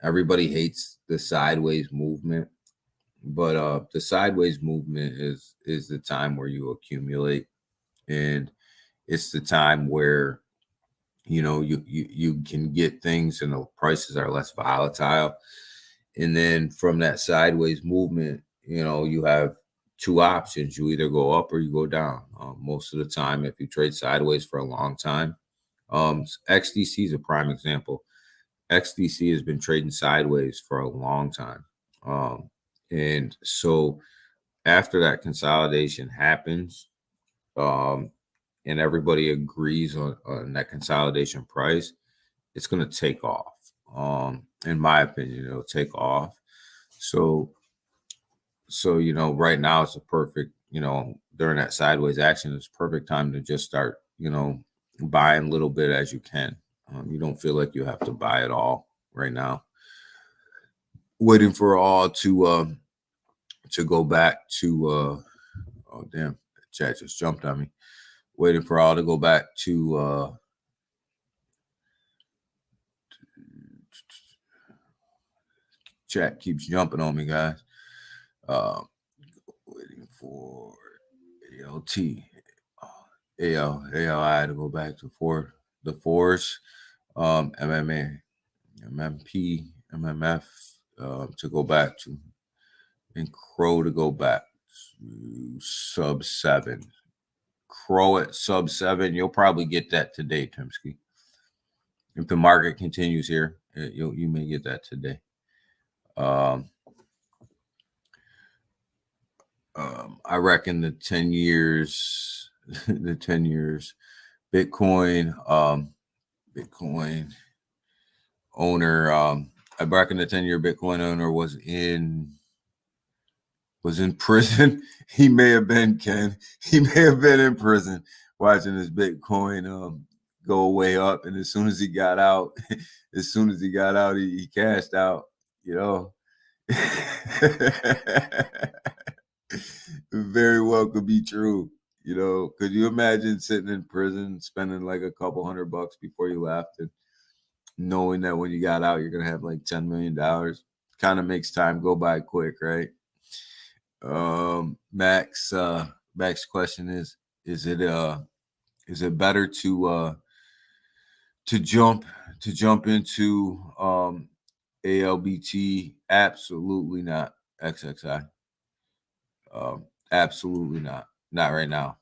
Everybody hates the sideways movement, but the sideways movement is the time where you accumulate, and it's the time where you can get things and the prices are less volatile. And then from that sideways movement, you have two options. You either go up or you go down. Most of the time, if you trade sideways for a long time, XDC is a prime example. XDC has been trading sideways for a long time. And so after that consolidation happens, and everybody agrees on that consolidation price, it's going to take off. In my opinion, it'll take off. So right now it's a perfect, during that sideways action, it's perfect time to just start, buying a little bit as you can. You don't feel like you have to buy it all right now. Waiting for all to go back to oh damn, chat just jumped on me. Waiting for all to go back to chat keeps jumping on me, guys. Waiting for ALT, ALI to go back to the fours, MMA, MMP, MMF to go back to, and Crow to go back to sub 7. Crow at sub 7, you'll probably get that today, Timsky. If the market continues here, you may get that today. I reckon the 10 years, Bitcoin, Bitcoin owner, I reckon the 10-year Bitcoin owner was in prison. He may have been, Ken. He may have been in prison watching his Bitcoin go way up. And as soon as he got out, he cashed out, Very well could be true. Could you imagine sitting in prison, spending like a couple $100 before you left, and knowing that when you got out, you're going to have like $10 million? Kind of makes time go by quick, right? Max question is it better to jump into ALBT? Absolutely not. XXI. Absolutely not. Not right now.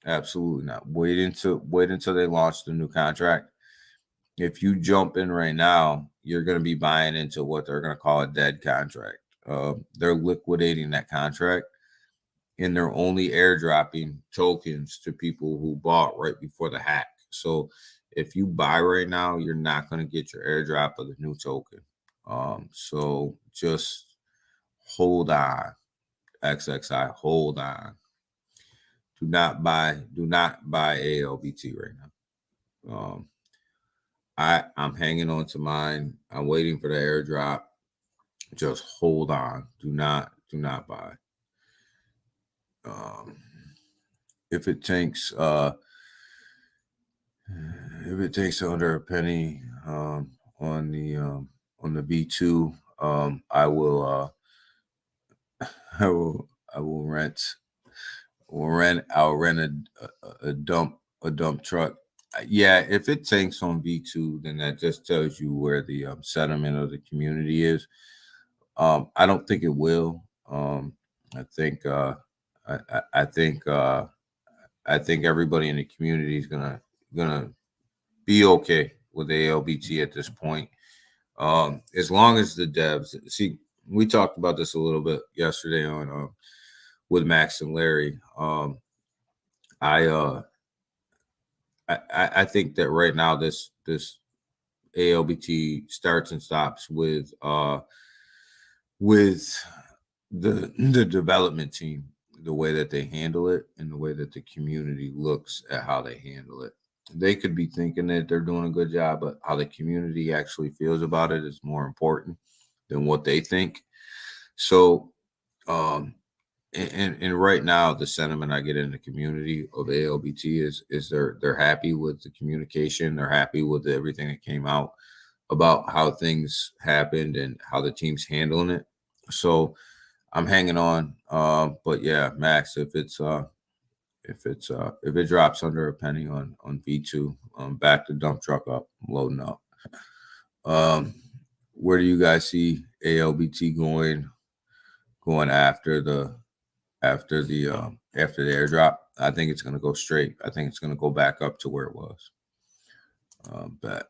Absolutely not. Wait until they launch the new contract. If you jump in right now, you're going to be buying into what they're going to call a dead contract. They're liquidating that contract, and they're only airdropping tokens to people who bought right before the hack. So if you buy right now, you're not going to get your airdrop of the new token. So just hold on, XXI, hold on. Do not buy ALBT right now. I'm hanging on to mine. I'm waiting for the airdrop. Just hold on. Do not buy. If it takes under a penny on the V2, I will rent a dump truck. Yeah, if it tanks on V2, then that just tells you where the sentiment of the community is. I don't think it will. I think everybody in the community is gonna be okay with ALBT at this point. As long as the devs see, we talked about this a little bit yesterday on with Max and Larry. I uh I think that right now this ALBT starts and stops with the development team, the way that they handle it and the way that the community looks at how they handle it. They could be thinking that they're doing a good job, but how the community actually feels about it is more important than what they think. So, um, and right now, the sentiment I get in the community of ALBT is they're happy with the communication. They're happy with everything that came out about how things happened and how the team's handling it. So I'm hanging on. But yeah, Max, if it drops under a penny on V2, back the dump truck up, I'm loading up. Um, where do you guys see ALBT going after the airdrop? I think it's going to go straight. I think it's going to go back up to where it was. But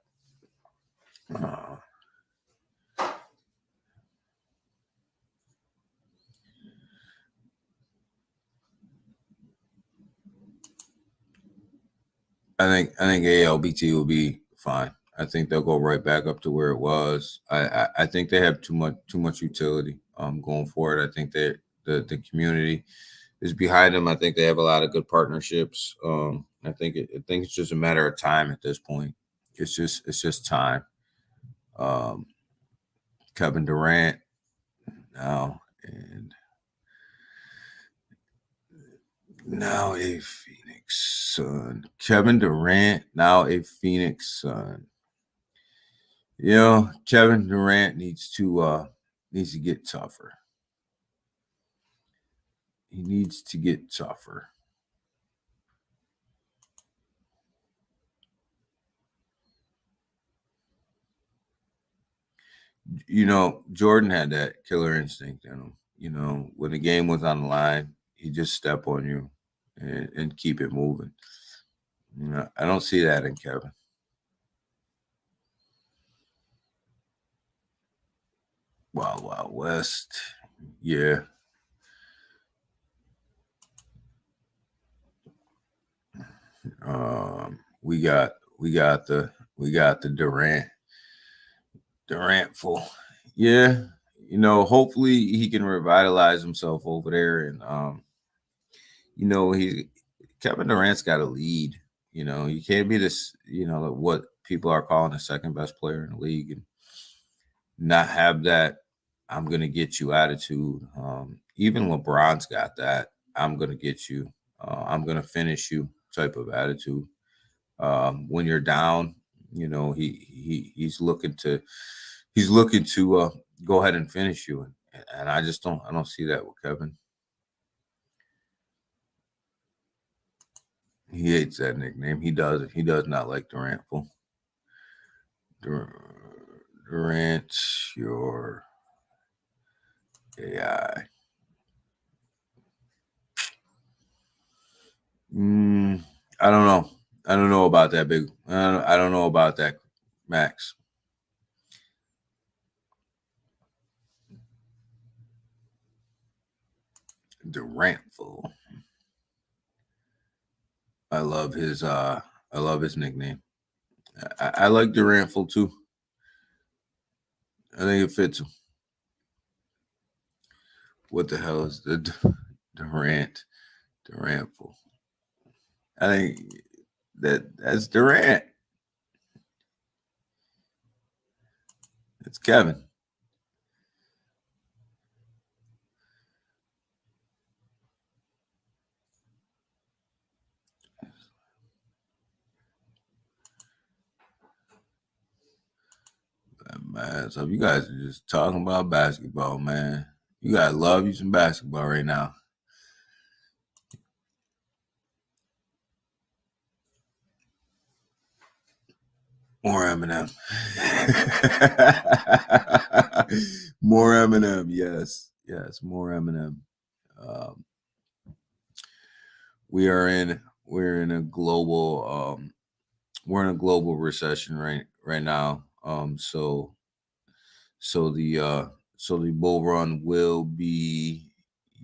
I think ALBT will be fine. I think they'll go right back up to where it was. I think they have too much utility going forward. I think that the community is behind them. I think they have a lot of good partnerships. I think it's just a matter of time at this point. It's just time. Um, Kevin Durant now and now a Phoenix Sun. Kevin Durant now a Phoenix Sun. Kevin Durant needs to get tougher. He needs to get tougher. Jordan had that killer instinct in him. When the game was on the line, he just step on you and keep it moving. I don't see that in Kevin. Wild Wild West. Yeah. We got the Durantful. Yeah. Hopefully he can revitalize himself over there and he Kevin Durant's got a lead. You can't be this, what people are calling the second best player in the league and not have that I'm gonna get you attitude. Even LeBron's got that I'm gonna get you, I'm gonna finish you type of attitude. When you're down, he's looking to go ahead and finish you, and I don't see that with Kevin. He hates that nickname. He does. He does not like Durantful. Durant, your AI. I don't know. I don't know about that big. I don't know about that, Max. Durantful. I love his. I love his nickname. I like Durantful too. I think it fits him. What the hell is the Durantful? I think that's Durant. It's Kevin. Man, so you guys are just talking about basketball, man. You guys love you some basketball right now. More Eminem. More Eminem. Yes. Yes. More Eminem. Um, we're in a global recession right now. So the bull run will be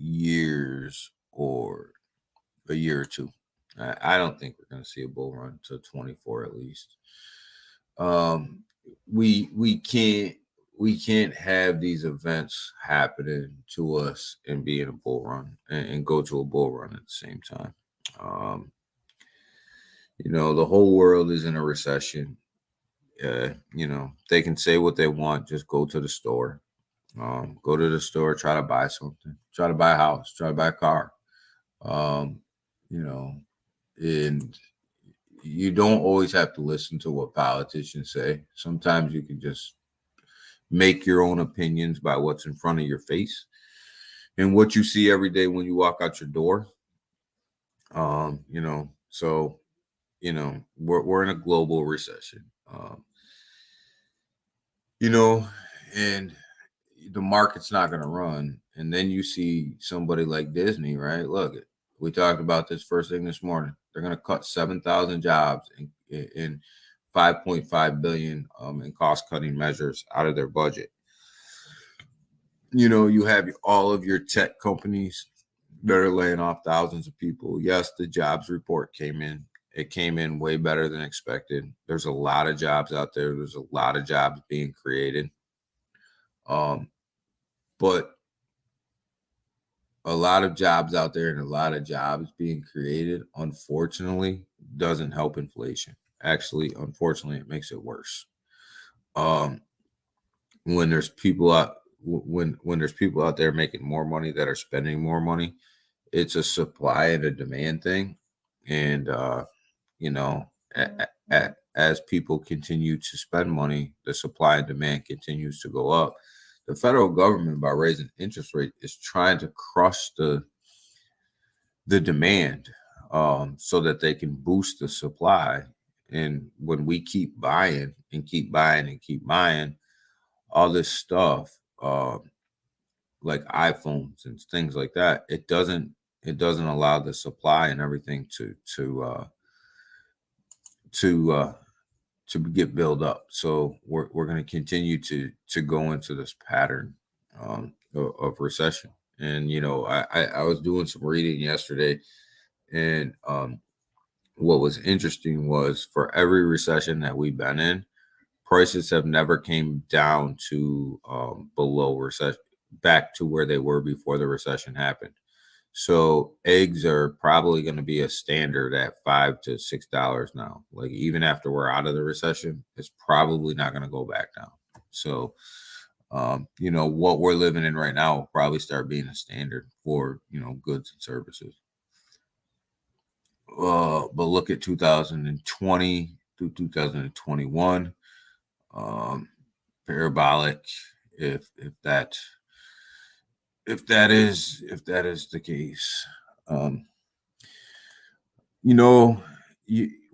years or a year or two. I don't think we're going to see a bull run to 24 at least. We can't have these events happening to us and be in a bull run and go to a bull run at the same time. The whole world is in a recession. They can say what they want. Just go to the store. Go to the store, try to buy something, try to buy a house, try to buy a car. And you don't always have to listen to what politicians say. Sometimes you can just make your own opinions by what's in front of your face and what you see every day when you walk out your door. We're in a global recession. And the market's not going to run. And then you see somebody like Disney, right? Look, we talked about this first thing this morning. They're going to cut 7,000 jobs in 5.5 billion in cost cutting measures out of their budget. You have all of your tech companies that are laying off thousands of people. Yes, the jobs report came in. It came in way better than expected. There's a lot of jobs out there. There's a lot of jobs being created. But a lot of jobs out there and a lot of jobs being created, unfortunately, doesn't help inflation. Actually, unfortunately, it makes it worse. When there's people out there making more money that are spending more money, it's a supply and a demand thing. And as people continue to spend money, the supply and demand continues to go up. The federal government, by raising interest rate, is trying to crush the demand so that they can boost the supply. And when we keep buying and keep buying and keep buying all this stuff, like iPhones and things like that, it doesn't allow the supply and everything to get built up. So we're going to continue to go into this pattern of recession. And I was doing some reading yesterday, and what was interesting was for every recession that we've been in, prices have never came down to below recession, back to where they were before the recession happened. So eggs are probably going to be a standard at $5 to $6 now. Like even after we're out of the recession, it's probably not going to go back down. So, what we're living in right now will probably start being a standard for, goods and services. But look at 2020 through 2021, parabolic. If that is the case,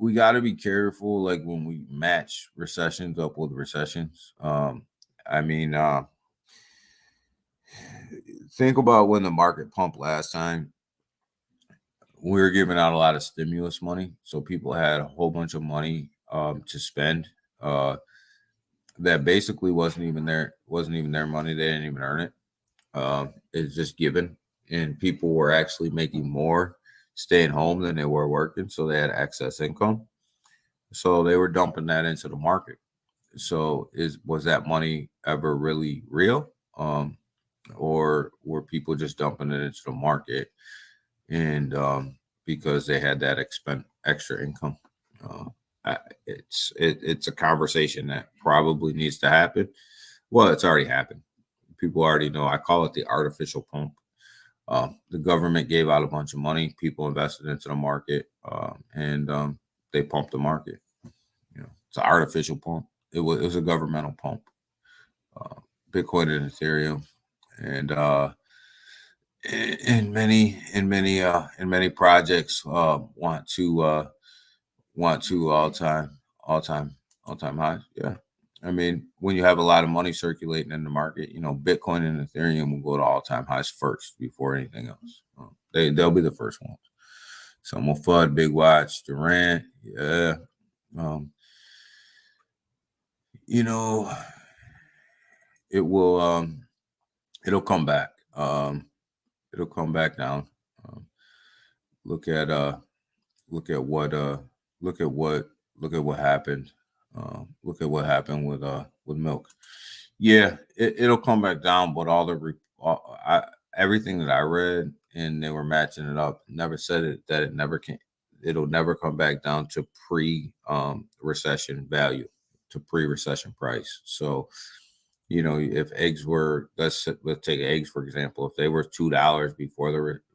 we got to be careful, like when we match recessions up with recessions. Think about when the market pumped last time. We were giving out a lot of stimulus money, so people had a whole bunch of money to spend. That basically wasn't even their money. They didn't even earn it. It's just given, and people were actually making more staying home than they were working, so they had excess income. So they were dumping that into the market. So was that money ever really real, or were people just dumping it into the market, and because they had that extra income? It's a conversation that probably needs to happen. Well, it's already happened. People already know. I call it the artificial pump. The government gave out a bunch of money. People invested into the market, and they pumped the market. It's an artificial pump. It was a governmental pump. Bitcoin and Ethereum, and many projects want to all-time highs. Yeah. I mean, when you have a lot of money circulating in the market, Bitcoin and Ethereum will go to all-time highs first before anything else. They'll be the first ones. Some will FUD, Big Watch, Durant. Yeah. It will, it'll come back. It'll come back down. Um, look at look at what look at what look at what happened. Look at what happened with milk. Yeah, it'll come back down, but everything that I read and they were matching it up never said it that it never can. It'll never come back down to pre recession value, to pre recession price. So if eggs were, let's take eggs for example, if they were $2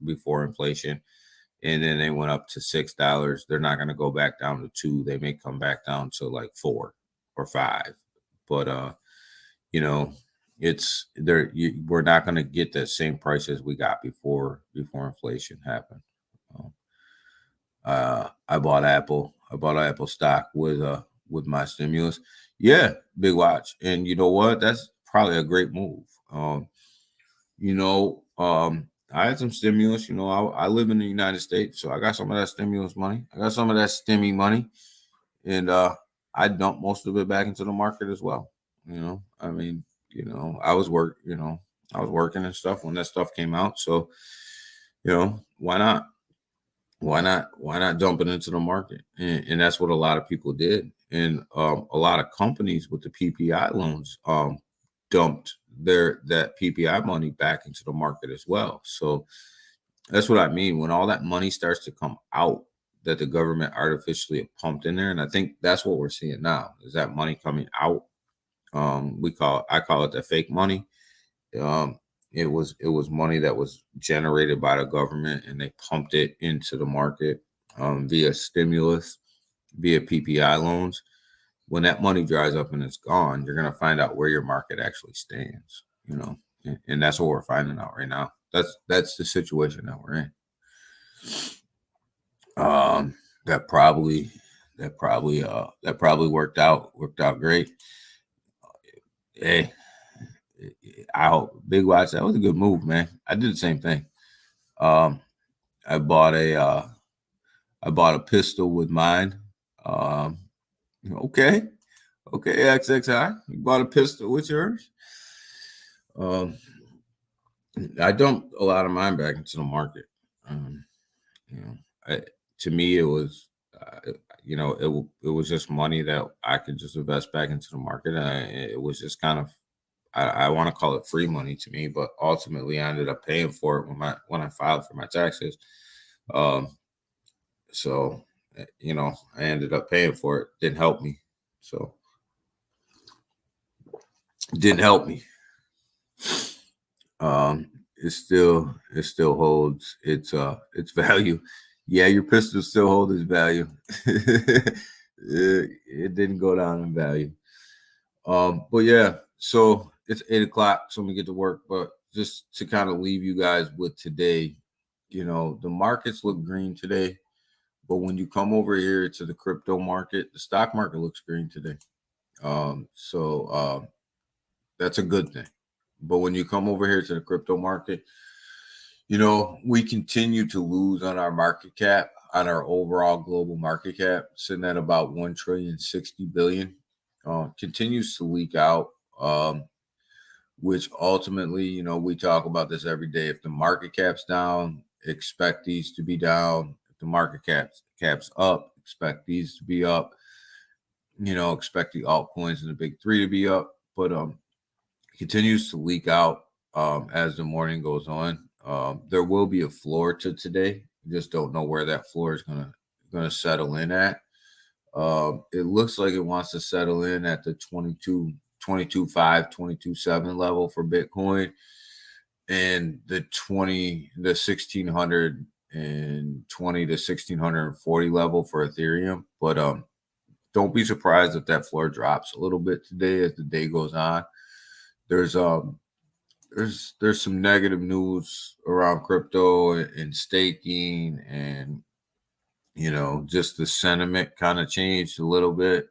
before inflation, and then they went up to $6, they're not going to go back down to 2. They may come back down to like 4 or 5. But it's there. We're not going to get that same price as we got before inflation happened. Um, I bought Apple. I bought Apple stock with my stimulus. Yeah, big watch. And you know what? That's probably a great move. I had some stimulus. I live in the United States, so I got some of that stimulus money. I got some of that stimmy money, and I dumped most of it back into the market as well. I mean, I was working and stuff when that stuff came out. So, why not? Why not dump it into the market? And that's what a lot of people did. And a lot of companies with the PPI loans dumped that PPI money back into the market as well. So that's what I mean. When all that money starts to come out that the government artificially pumped in there, and I think that's what we're seeing now is that money coming out. I call it the fake money. It was money that was generated by the government and they pumped it into the market via stimulus, via PPI loans. When that money dries up and it's gone, you're going to find out where your market actually stands, and that's what we're finding out right now. That's the situation that we're in. That probably worked out great. Hey, I hope big watch. That was a good move, man. I did the same thing. I bought a pistol with mine. Okay, XXI. You bought a pistol with yours. I dumped a lot of mine back into the market. To me, it was, it was just money that I could just invest back into the market. It was just kind of, I want to call it free money to me, but ultimately I ended up paying for it when I filed for my taxes. So, I ended up paying for it. Didn't help me. So, didn't help me. It still holds its value. Yeah, your pistol still holds its value. It didn't go down in value. But yeah, so it's 8:00, so I'm gonna get to work. But just to kind of leave you guys with today, the markets look green today. But when you come over here to the crypto market, the stock market looks green today. So that's a good thing. But when you come over here to the crypto market, we continue to lose on our market cap, on our overall global market cap, sitting at about 1,060,000,000,000. Continues to leak out, which ultimately, we talk about this every day. If the market cap's down, expect these to be down. If the market cap's up, expect these to be up. Expect the altcoins and the big three to be up. But continues to leak out as the morning goes on. There will be a floor to today. Just don't know where that floor is gonna settle in at. It looks like it wants to settle in at the 22.5, 22.7 level for Bitcoin, and the 1620 to 1640 level for Ethereum. But don't be surprised if that floor drops a little bit today as the day goes on. There's some negative news around crypto and staking, and just the sentiment kind of changed a little bit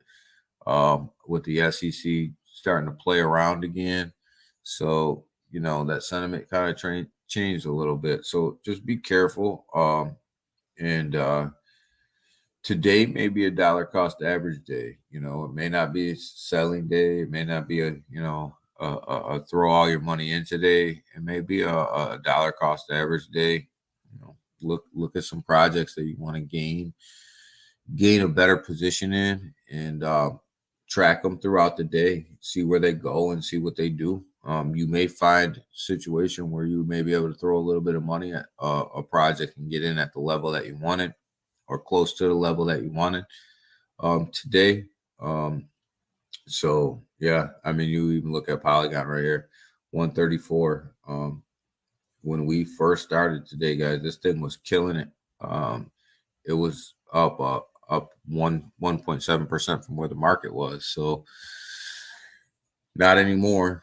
with the SEC starting to play around again. So that sentiment kind of changed a little bit. So just be careful. And today may be a dollar cost average day. It may not be a selling day. It may not be a throw all your money in today. It It may be a dollar cost average day. You know, look at some projects that you want to gain a better position in, and track them throughout the day, see where they go and see what they do. You may find a situation where you may be able to throw a little bit of money at a project and get in at the level that you wanted or close to the level that you wanted today. So yeah, I mean, you even look at Polygon right here, 134. When we first started today, guys, this thing was killing it. It was up 1.7% from where the market was. So not anymore.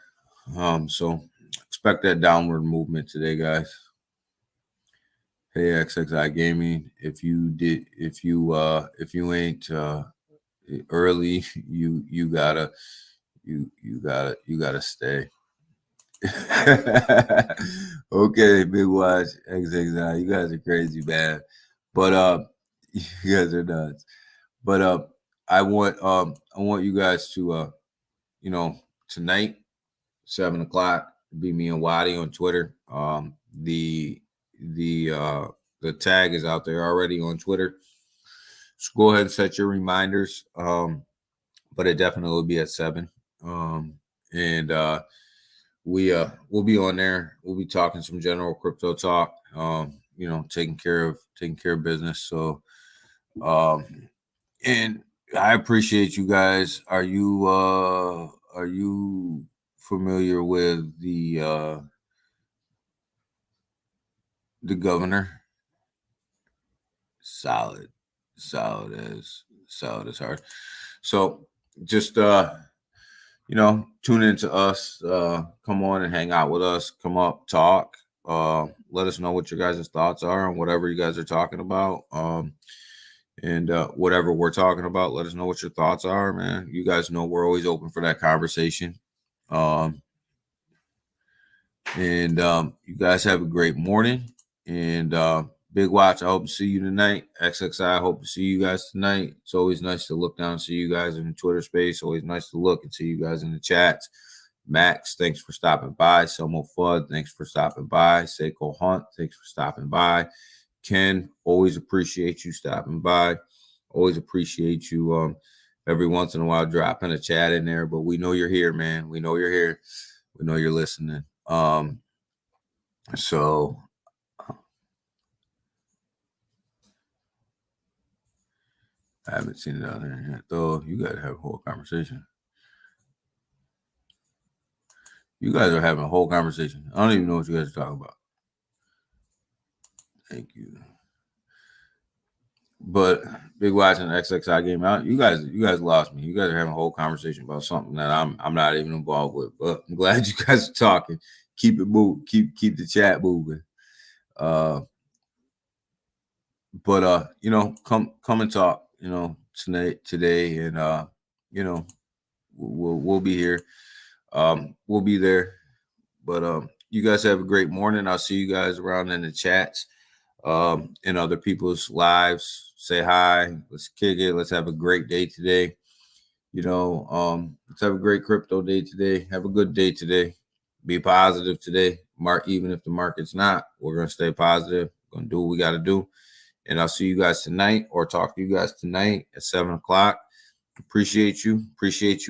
So expect that downward movement today, guys. Hey, XXI Gaming, if you ain't early, you gotta stay. Okay, Big Watch, XXI, you guys are crazy, man. But you guys are nuts. But I want you guys to tonight, 7:00, be me and Waddy on Twitter. The tag is out there already on Twitter. So go ahead and set your reminders. But it definitely will be at 7. And we'll be on there. We'll be talking some general crypto talk. Taking care of business. So and I appreciate you guys. Are you familiar with the governor? Solid as hard. So just tune into us, come on and hang out with us, come up, talk, let us know what your guys' thoughts are on whatever you guys are talking about. And whatever we're talking about, let us know what your thoughts are, man. You guys know we're always open for that conversation. And you guys have a great morning. And Big Watch, I hope to see you tonight. XXI, I hope to see you guys tonight. It's always nice to look down and see you guys in the Twitter space. Always nice to look and see you guys in the chats. Max, thanks for stopping by. Selmo Fudd, thanks for stopping by. Seiko Hunt, thanks for stopping by. Ken, always appreciate you stopping by. Always appreciate you every once in a while dropping a chat in there. But we know you're here, man. We know you're here. We know you're listening. So I haven't seen it out there yet, though. You got to have a whole conversation. You guys are having a whole conversation. I don't even know what you guys are talking about. Thank you. But Big Watch and XXI Game out. You guys lost me. You guys are having a whole conversation about something that I'm not even involved with. But I'm glad you guys are talking. Keep it moving. Keep the chat moving. But come and talk. Today, and we'll be here. We'll be there. But you guys have a great morning. I'll see you guys around in the chats, in other people's lives. Say hi. Let's kick it. Let's have a great day today. Let's have a great crypto day today. Have a good day today. Be positive today. Even if the market's not, we're gonna stay positive. We're gonna do what we got to do. And I'll see you guys tonight, or talk to you guys tonight at 7:00. Appreciate you,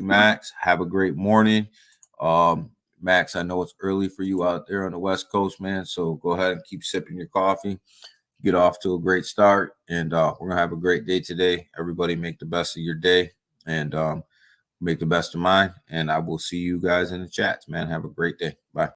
Max. Have a great morning. Max, I know it's early for you out there on the West Coast, man. So go ahead and keep sipping your coffee. Get off to a great start. And we're going to have a great day today. Everybody make the best of your day, and make the best of mine. And I will see you guys in the chats, man. Have a great day. Bye.